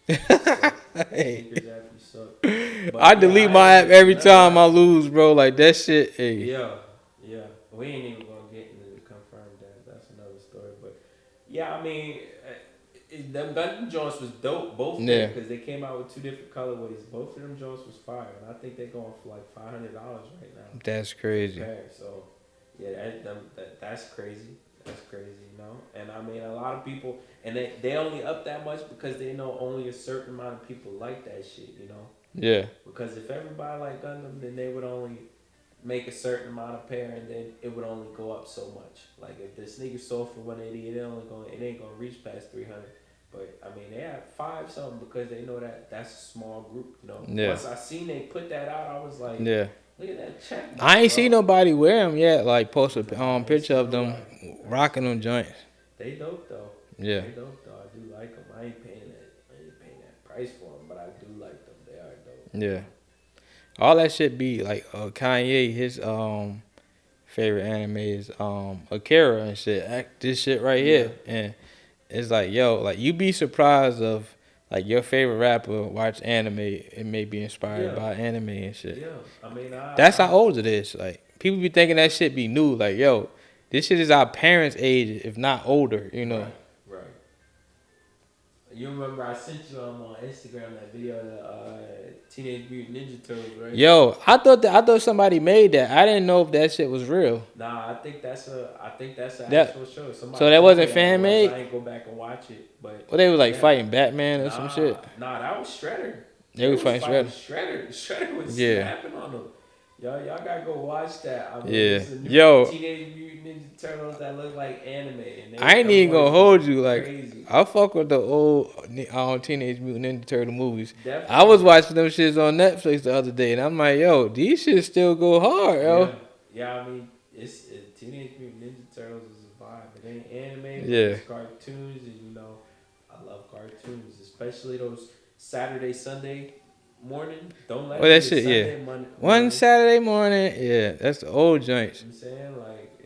S4: sneakers actually suck. But
S3: I delete my app every time I lose, bro. Like that shit. Hey.
S4: Yeah. We ain't even gonna get into the confirm that. That's another story. But yeah, I mean, them Gundam joints was dope, both because they came out with 2 different colorways. Both of them joints was fire, and I think they're going for like $500 right now.
S3: That's crazy.
S4: So yeah, that's crazy. That's crazy, And I mean, a lot of people, and they only up that much because they know only a certain amount of people like that shit,
S3: Yeah.
S4: Because if everybody like Gundam, then they would only make a certain amount of pair, and then it would only go up so much. Like if the sneaker sold for 180, it ain't gonna reach past 300. But I mean, they have 5 something because they know that that's a small group,
S3: Yeah.
S4: Once I seen they put that out, I was like,
S3: yeah.
S4: Look at that check.
S3: I ain't seen nobody wear them yet. Like post a picture of them rocking them joints.
S4: They dope though.
S3: Yeah.
S4: They dope though. I do like them. I ain't paying that price for them, but I do like them. They are dope.
S3: Yeah. All that shit be like Kanye. His favorite anime is Akira and shit. This shit right here, and it's like yo, like you be surprised of like your favorite rapper watch anime, it may be inspired by anime and shit.
S4: Yeah, I mean,
S3: That's how old it is. Like people be thinking that shit be new. Like yo, this shit is our parents' age, if not older. You know.
S4: Right. You remember I sent you on Instagram that video of the Teenage Mutant Ninja Turtles, right?
S3: Yo, I thought somebody made that. I didn't know if that shit was real.
S4: Nah, I think that's an
S3: That-
S4: actual show. Somebody
S3: So that
S4: told
S3: wasn't
S4: me
S3: fan
S4: it was.
S3: made?
S4: I ain't go back and watch it, but
S3: Well, they were like
S4: yeah.
S3: fighting Batman or some shit.
S4: Nah, that was Shredder.
S3: They was fighting
S4: Shredder was
S3: Yeah.
S4: snapping on them. Y'all gotta go watch that. I mean,
S3: Yeah.
S4: it's a new
S3: Yo.
S4: Teenage Mutant Ninja Turtles that look like anime. And
S3: I ain't even gonna hold you. Like
S4: crazy.
S3: I fuck with the old Teenage Mutant Ninja Turtle movies.
S4: Definitely.
S3: I was watching them shits on Netflix the other day, and I'm like, yo, these shits still go hard, yo.
S4: Yeah, I mean, it's Teenage Mutant Ninja Turtles is a vibe. It ain't anime, but
S3: Yeah.
S4: it's cartoons, and you know, I love cartoons, especially those Saturday, Sunday morning. Don't let
S3: Oh, that
S4: me
S3: shit,
S4: Sunday,
S3: yeah.
S4: Monday,
S3: One Saturday morning, yeah, that's the old joints.
S4: I'm saying like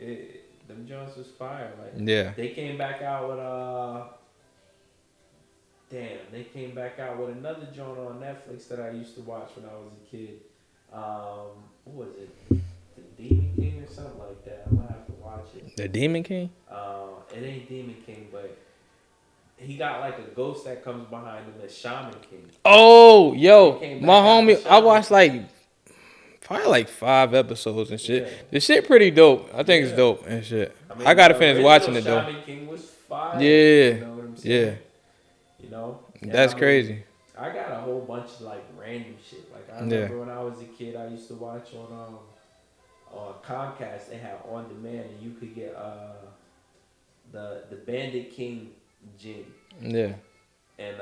S4: them joints was fire. Like
S3: Yeah.
S4: they came back out with they came back out with another joint on Netflix that I used to watch when I was a kid. What was it? The Demon King or something like that. I'm gonna have to watch it.
S3: The Demon King?
S4: It ain't Demon King, but he got like a ghost that comes behind him, the Shaman King.
S3: Oh,
S4: He
S3: yo,
S4: came
S3: my
S4: back out
S3: homie,
S4: with
S3: I
S4: Shaman
S3: watched
S4: King.
S3: like probably like 5 episodes and shit.
S4: Yeah.
S3: The shit pretty dope. I think it's
S4: Yeah.
S3: dope and shit.
S4: mean,
S3: I gotta
S4: the
S3: finish
S4: original
S3: watching it though.
S4: Shaman King was fire.
S3: Yeah.
S4: You know what I'm saying?
S3: Yeah.
S4: You know? And
S3: That's
S4: I mean,
S3: crazy.
S4: I got a whole bunch of like random shit. Like I remember when I was a kid, I used to watch on Comcast. They had on demand, and you could get the Bandit King gin,
S3: Yeah.
S4: and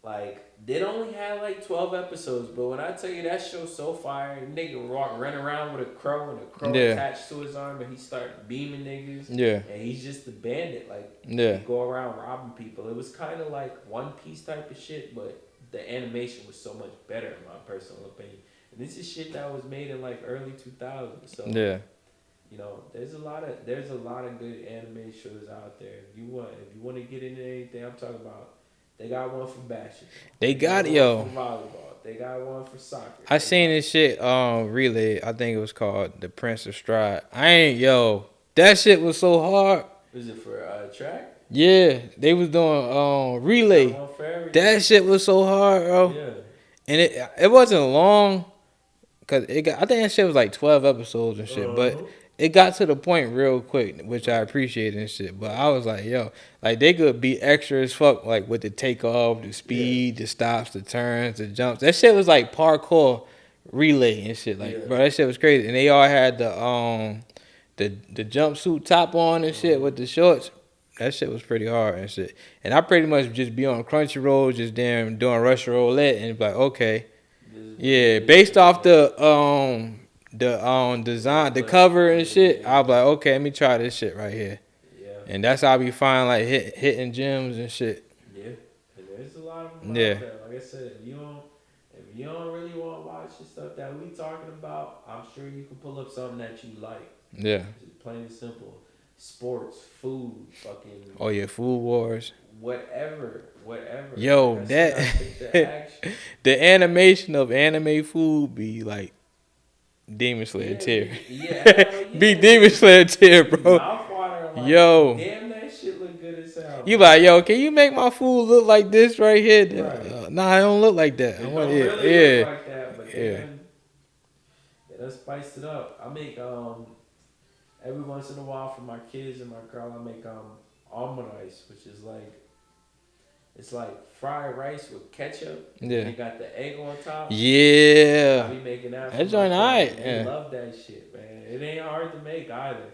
S4: like they only had like 12 episodes. But when I tell you that show's so fire, nigga run around with a crow and a crow
S3: Yeah.
S4: attached to his arm, and he start beaming niggas.
S3: Yeah.
S4: And he's just a bandit, like
S3: Yeah.
S4: he go around robbing people. It was kind of like One Piece type of shit, but the animation was so much better in my personal opinion. And this is shit that was made in like early 2000s. So
S3: Yeah.
S4: you know, there's a lot of good anime shows out there. If you want to get into anything, I'm talking about. They got one for basketball.
S3: They got
S4: one
S3: yo.
S4: for volleyball. They got one for soccer.
S3: I seen this shit relay. I think it was called The Prince of Stride. That shit was so hard.
S4: Was it for track?
S3: Yeah, they was doing relay.
S4: Got one for everything.
S3: That shit was so hard, bro.
S4: Yeah.
S3: And it wasn't long, cause I think that shit was like 12 episodes and shit. But it got to the point real quick, which I appreciated and shit. But I was like, yo, like they could be extra as fuck, like with the takeoff, the speed, the stops, the turns, the jumps. That shit was like parkour relay and shit. Like, bro, that shit was crazy. And they all had the jumpsuit top on and shit with the shorts. That shit was pretty hard and shit. And I pretty much just be on Crunchyroll, just damn doing Russian roulette and be like, okay, yeah, based off the design, the cover and shit, I'll be like, okay, let me try this shit right here.
S4: Yeah.
S3: And that's how I be finding like hitting gems and shit.
S4: Yeah. And there's a lot of them
S3: Yeah.
S4: out there. Like I said, if you don't really want to watch the stuff that we talking about, I'm sure you can pull up something that you like.
S3: Yeah.
S4: Just plain and simple. Sports, food, fucking
S3: Oh yeah, Food Wars.
S4: whatever.
S3: Yo,
S4: Like I said, I think the action.
S3: the animation of anime food be like Demon Slayer tier.
S4: Yeah, hell yeah.
S3: Be Demon Slayer tier, bro.
S4: Mouthwater, like,
S3: Yo.
S4: damn, that shit look good as hell.
S3: You like, yo, can you make my food look like this right here?
S4: Right.
S3: Nah, I don't look like that.
S4: It
S3: I
S4: don't
S3: want
S4: really look like that, but
S3: Yeah.
S4: then they spiced it up. I make every once in a while for my kids and my girl, I make almond rice, which is like it's like fried rice with ketchup.
S3: Yeah.
S4: And you got the egg on top.
S3: Yeah.
S4: I be making that.
S3: That
S4: for
S3: joint
S4: my
S3: alright,
S4: kids. They
S3: yeah.
S4: love that shit, man. It ain't hard to make either.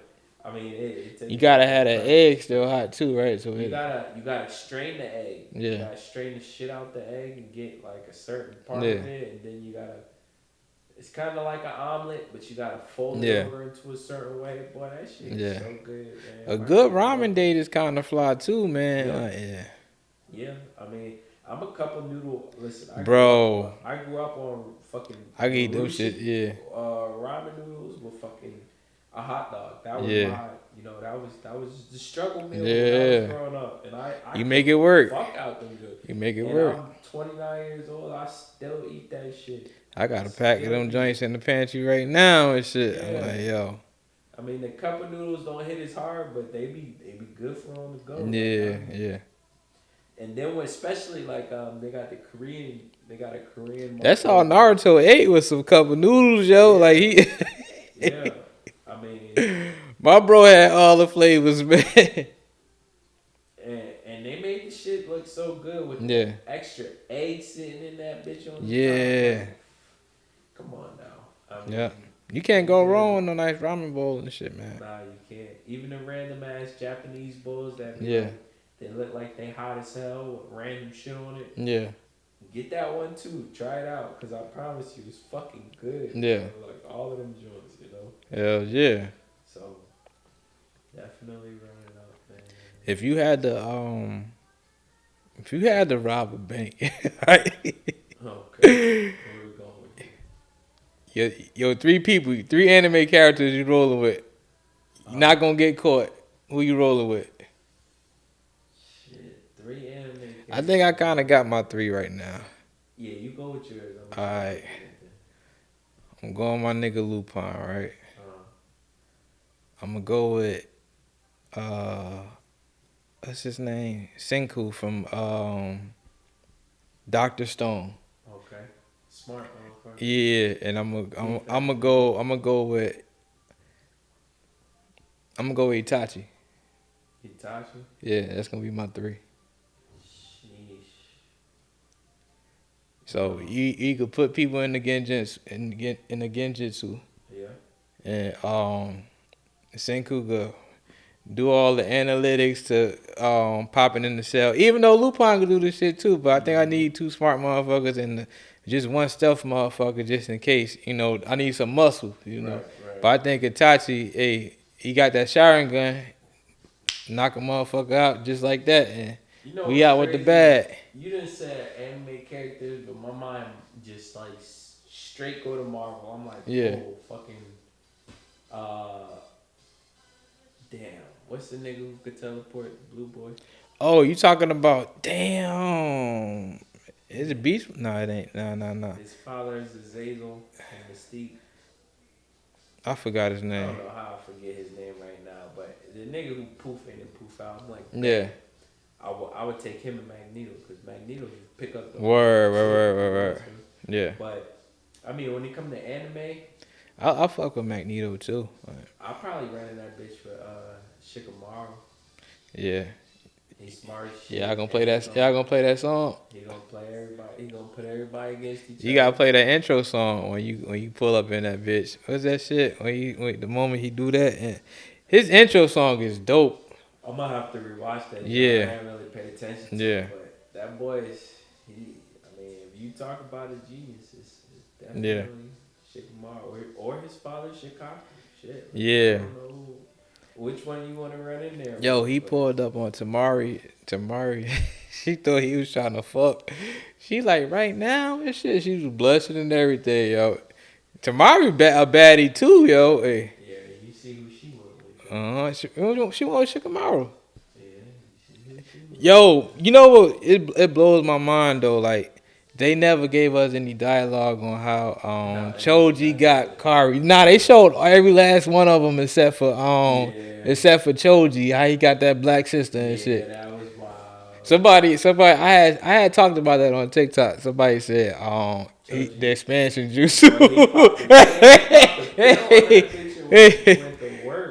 S4: I mean, it takes
S3: You gotta have that egg still hot too, right? So
S4: You gotta strain the egg.
S3: Yeah.
S4: You gotta strain the shit out the egg and get like a certain part
S3: Yeah.
S4: of it, and then you gotta. It's kind of like an omelet, but you gotta fold
S3: Yeah.
S4: it over into a certain way. Boy, that shit is
S3: Yeah.
S4: so good, man.
S3: a
S4: My
S3: good
S4: kids love
S3: ramen
S4: it.
S3: date is kind of fly too, man.
S4: Yeah.
S3: Yeah.
S4: Yeah, I mean, I'm a couple noodle. Listen, I
S3: Bro.
S4: grew up on fucking.
S3: I can eat them
S4: Rushi,
S3: shit. Yeah.
S4: Ramen noodles with fucking a hot dog. That was
S3: Yeah.
S4: You know, that was the struggle meal when I
S3: Yeah.
S4: was growing up, and I
S3: You make it work.
S4: fuck out them good.
S3: You make it
S4: And
S3: work.
S4: I'm 29 years old. I still eat that shit.
S3: I got a pack of
S4: Still
S3: them
S4: eat
S3: joints
S4: it.
S3: in the pantry right now and shit. I'm
S4: Yeah.
S3: like, yo.
S4: I mean, the cup of noodles don't hit as hard, but they be good for on the go.
S3: Yeah,
S4: Like,
S3: yeah.
S4: and then when especially like they got a Korean.
S3: That's all
S4: mafia.
S3: Naruto ate was some cup of noodles, yo.
S4: Yeah.
S3: Like he
S4: Yeah, I mean,
S3: my bro had all the flavors, man.
S4: and they made the shit look so good with
S3: Yeah.
S4: the extra egg sitting in that bitch on the
S3: Yeah.
S4: top. Like, come on now. I mean,
S3: Yeah. You can't go
S4: yeah.
S3: wrong with no nice ramen bowl and shit, man.
S4: Nah, you can't. Even the random ass Japanese bowls that be
S3: Yeah.
S4: like, they look like they hot as hell with random shit on it.
S3: Yeah.
S4: Get that one too. Try it out, cause I promise you, it's fucking good.
S3: Yeah.
S4: You know? Like all of them joints, you know.
S3: Hell yeah.
S4: So definitely run it up, man.
S3: If you had to rob a bank, right?
S4: Okay, where we going with it?
S3: Yo, three anime characters you rolling with. You're not gonna get caught. Who you rolling with?
S4: Shit, 3 anime.
S3: I think I kind of got my 3 right now.
S4: Yeah, you go with yours.
S3: Alright. I'm going my nigga Lupin, right? I'm gonna go with what's his name? Senku from Doctor Stone.
S4: Okay. Smart motherfucker.
S3: Yeah, and I'm gonna go with Itachi.
S4: Hitachi.
S3: Yeah, that's gonna be my 3.
S4: Sheesh.
S3: So you could put people in the genjutsu
S4: Yeah.
S3: and Senku could do all the analytics to popping in the cell. Even though Lupin could do this shit too, but I think I need 2 smart motherfuckers and just 1 stealth motherfucker just in case. You know, I need some muscle. You know,
S4: Right.
S3: but I think Itachi, hey, he got that Sharingan, knock a motherfucker out just like that, and
S4: You know
S3: we
S4: what's
S3: out with the
S4: crazy?
S3: bag.
S4: You didn't say anime characters, but my mind just like straight go to Marvel. I'm like,
S3: Yeah.
S4: oh, fucking, damn. What's the nigga who could teleport? Blue Boy.
S3: Oh, you talking about damn? Is it Beast? No, it ain't. No.
S4: His father is Azazel and Mystique.
S3: I forgot his
S4: I
S3: name.
S4: don't know how I forget his name right now, but the nigga who poof in and poof out. I'm like,
S3: Yeah.
S4: I would take him and Magneto because Magneto just pick up the
S3: Word. Yeah.
S4: But I mean, when it come to anime,
S3: I fuck with Magneto too.
S4: I'll probably run in that bitch for Shikamaru.
S3: Yeah.
S4: He's smart as shit.
S3: Yeah, I gonna play that. Y'all gonna play that song.
S4: He gonna play everybody. He gonna put everybody against each other.
S3: You gotta play that intro song when you pull up in that bitch. What's that shit? When the moment he do that, and his intro song is dope.
S4: I'm gonna have to rewatch that.
S3: Yeah.
S4: I haven't really paid attention to
S3: Yeah.
S4: it, but that boy is. I mean, if you talk about a genius, it's definitely Shikamaru or his father Shikaku. Shit.
S3: Yeah.
S4: I don't know which one you want to run in there.
S3: Yo, he
S4: but-
S3: pulled up on Tamari. She thought he was trying to fuck. She like, right now and shit. She was blushing and everything, yo. Tamari a baddie too, yo. Hey.
S4: Yeah, you see who she was with.
S3: She wants Shikamaru.
S4: Yeah.
S3: Yo, you know what? It blows my mind though. Like they never gave us any dialogue on how Choji got Kari. Nah, they showed every last one of them except for Choji, how he got that black sister and shit.
S4: Yeah, that was wild.
S3: Somebody, I had talked about that on TikTok. Somebody said, the expansion jutsu.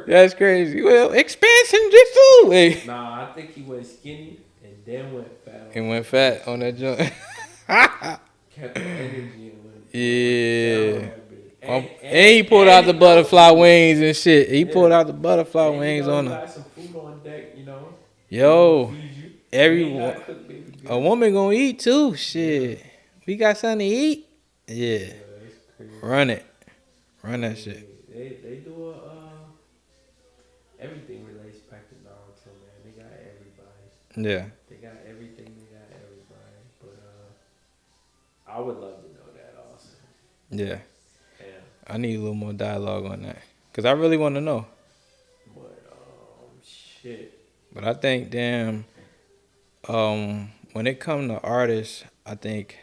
S3: That's crazy. Well, expansion jutsu. Hey.
S4: Nah, I think he went skinny and then went fat.
S3: He went fat on that joint.
S4: Kept the energy and went.
S3: Yeah.
S4: And
S3: And he pulled out the butterfly wings and shit. He pulled out the butterfly wings on
S4: him.
S3: him.
S4: Got some food on deck, you know.
S3: Yo,
S4: You
S3: everyone,
S4: gotta cook, baby, good.
S3: a woman gonna eat too. Shit, we got something to eat. Yeah,
S4: Yeah, that's crazy.
S3: run that shit.
S4: They do everything relates back to Naruto, man. They got everybody.
S3: Yeah,
S4: They got everything. They got everybody. But I would love to know that also.
S3: yeah.
S4: Yeah.
S3: I need a little more dialogue on that because I really want to know.
S4: But shit.
S3: But I think, damn, when it comes to artists, I think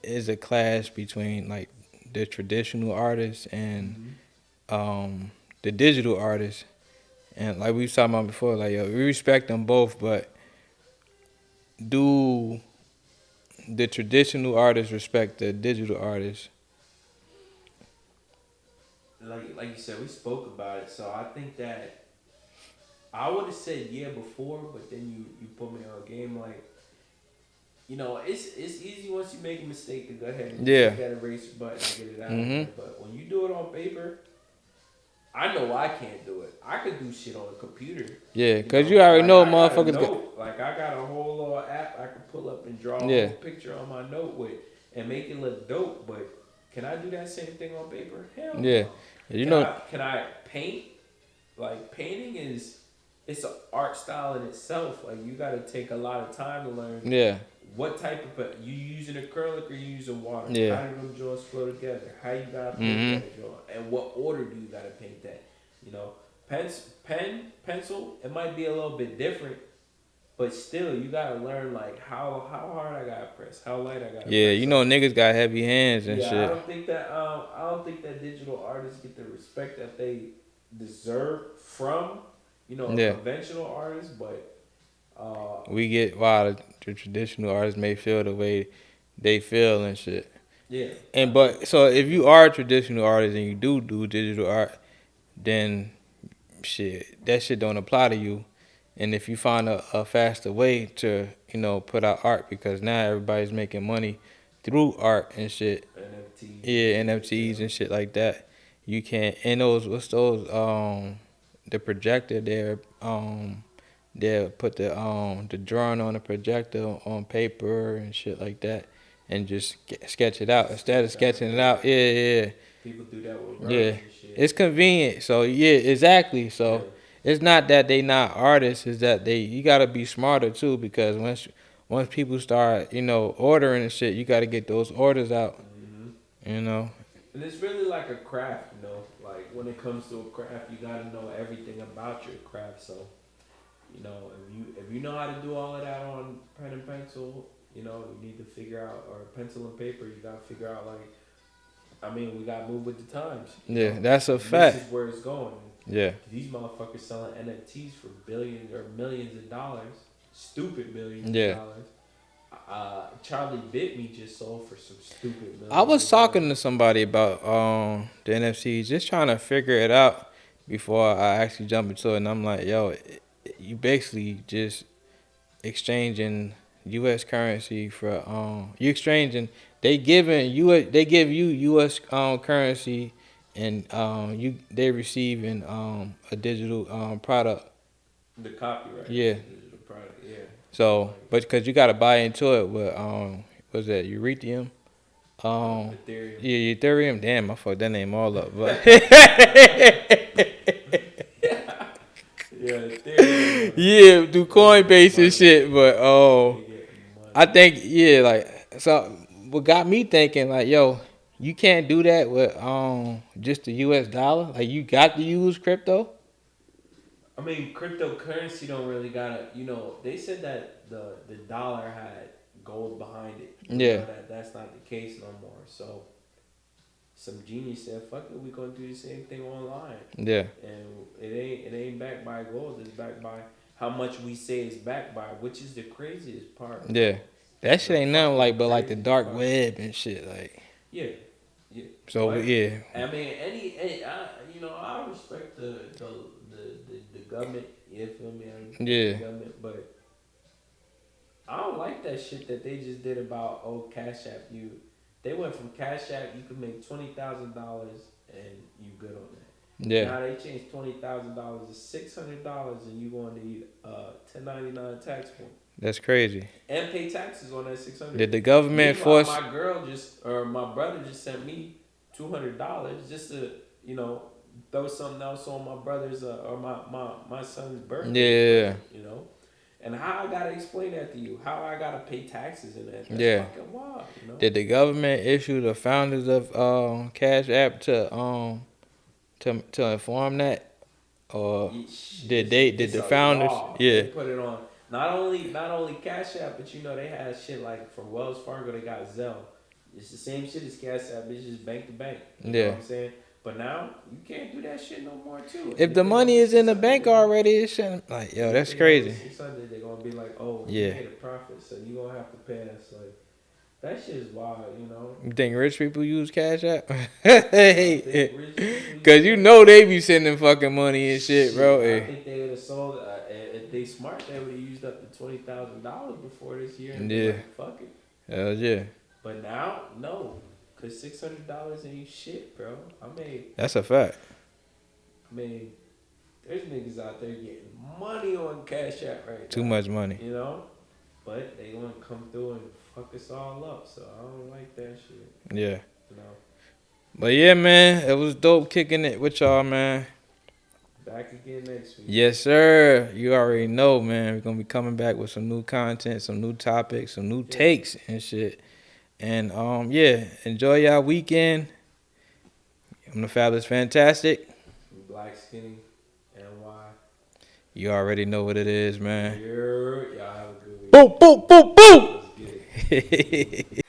S3: is a clash between like the traditional artists and the digital artists. And like we was talking about before, like yo, we respect them both, but do the traditional artists respect the digital artists?
S4: Like you said, we spoke about it. So I think that I would have said yeah before, but then you put me on a game like. It's easy once you make a mistake to go ahead and
S3: Yeah.
S4: hit that erase button and get it out of
S3: Mhm.
S4: there. But when you do it on paper, I know I can't do it. I could do shit on a computer.
S3: Yeah, cause you already know
S4: I got a
S3: motherfuckers got.
S4: note. Like I got a whole little app I can pull up and draw a
S3: Yeah.
S4: whole picture on my note with and make it look dope. But can I do that same thing on paper? Hell
S3: Yeah,
S4: no.
S3: you know.
S4: Can I paint? Like painting it's an art style in itself. Like you got to take a lot of time to learn.
S3: Yeah.
S4: What type of you using acrylic or you using water?
S3: Yeah.
S4: How do them joints flow together? How you gotta paint that joint? And what order do you gotta paint that? You know, pencil, it might be a little bit different, but still you gotta learn like how hard I gotta press, how light I gotta press.
S3: Yeah, you know niggas got heavy hands and
S4: Yeah,
S3: shit.
S4: I don't think that digital artists get the respect that they deserve from, a conventional artist, but
S3: We get why the traditional artists may feel the way they feel and shit.
S4: yeah.
S3: And but so if you are a traditional artist and you do digital art, then shit that shit don't apply to you. And if you find a faster way to put out art, because now everybody's making money through art and shit.
S4: NFTs.
S3: Yeah, NFTs and shit like that. You can't. And what's those the projector there they'll put the drawing on the projector on paper and shit like that, and just sketch it out instead of sketching it out. Yeah.
S4: People do that with
S3: Yeah,
S4: and shit.
S3: it's convenient. So yeah, exactly. So
S4: Yeah.
S3: it's not that they not artists. It's that you gotta be smarter too, because once people start ordering and shit, you gotta get those orders out.
S4: And it's really like a craft, Like when it comes to a craft, you gotta know everything about your craft. So, if you know how to do all of that on pen and pencil, you need to figure out, or pencil and paper, you gotta figure out we gotta move with the times.
S3: Yeah, that's a
S4: And
S3: fact.
S4: This is where it's going.
S3: Yeah.
S4: These motherfuckers selling NFTs for billions or millions of dollars, stupid millions
S3: Yeah.
S4: of dollars. Charlie Bit Me just sold for some stupid millions.
S3: I was talking to somebody about the NFTs, just trying to figure it out before I actually jump into it, and I'm like, yo, you basically just exchanging U.S. currency for you exchanging. They give you U.S. currency, and they receiving a digital product.
S4: The copyright.
S3: Yeah.
S4: The product, yeah.
S3: So, but because you got to buy into it with what's that, Ethereum?
S4: Ethereum.
S3: Yeah, Ethereum. Damn, I fucked that name all up. But
S4: Yeah, Ethereum.
S3: yeah, do Coinbase and shit. But I think so. What got me thinking like, yo, you can't do that with just the U.S. dollar. Like you got to use crypto.
S4: I mean, cryptocurrency don't really gotta. They said that the dollar had gold behind it.
S3: Yeah.
S4: That's not the case no more. So, some genius said, "Fuck it, we gonna do the same thing online."
S3: Yeah.
S4: And it ain't backed by gold. It's backed by how much we say it's backed by, which is the craziest part.
S3: Yeah. That shit ain't nothing like but like the
S4: Crazy
S3: dark
S4: part.
S3: web and shit like.
S4: Yeah.
S3: So
S4: But,
S3: yeah.
S4: I mean, I respect the government. You feel me? I respect
S3: Yeah.
S4: the government, but I don't like that shit that they just did about Cash App. They went from Cash App, you could make $20,000 and you good on that.
S3: Yeah.
S4: Now they changed $20,000 to $600 and you going to eat 1099 tax form
S3: That's crazy.
S4: and pay taxes on that $600.
S3: Did the government
S4: Meanwhile,
S3: force?
S4: my brother just sent me $200 just to throw something else on my brother's or my son's birthday.
S3: Yeah.
S4: And how I gotta explain that to you? How I gotta pay taxes in that? That's
S3: Yeah.
S4: fucking wild.
S3: Did the government issue the founders of Cash App to inform that? Or
S4: It's-
S3: did
S4: it's
S3: the
S4: a
S3: founders?
S4: law.
S3: Yeah.
S4: They put it on not only Cash App, but you know they had shit like from Wells Fargo. They got Zelle. It's the same shit as Cash App. It's just bank to bank. You know what I'm saying? But now you can't do that shit no more too.
S3: If the money is in the bank already, it shouldn't. Like, yo, that's crazy.
S4: 600, they're gonna be like, oh,
S3: Yeah.
S4: you made a profit, so you gonna have to pay us. Like that shit is wild, you know.
S3: You think rich people use Cash App?
S4: I think rich people
S3: Cause
S4: use
S3: you
S4: it.
S3: know they be sending fucking money and shit, bro.
S4: I
S3: Hey.
S4: think they would have sold. If they smart, they would have used up to $20,000 before this year. And
S3: Yeah.
S4: like, fuck it.
S3: Hell yeah.
S4: But now, no, cause $600 ain't shit, bro.
S3: That's a fact.
S4: There's niggas out there getting money on Cash App right now.
S3: Too much money.
S4: You know, but they gonna come through and fuck us all up. So I don't like that shit.
S3: Yeah.
S4: You know.
S3: But yeah, man, it was dope kicking it with y'all, man.
S4: Back again next week.
S3: Yes, sir. You already know, man. We're gonna be coming back with some new content, some new topics, some new takes and shit. And yeah, enjoy y'all weekend. I'm the Fabulous Fantastic.
S4: Black Skinny, NY.
S3: You already know what it is, man.
S4: Y'all have a good week.
S3: Boom, boom, boom, boom.
S4: Let's get it.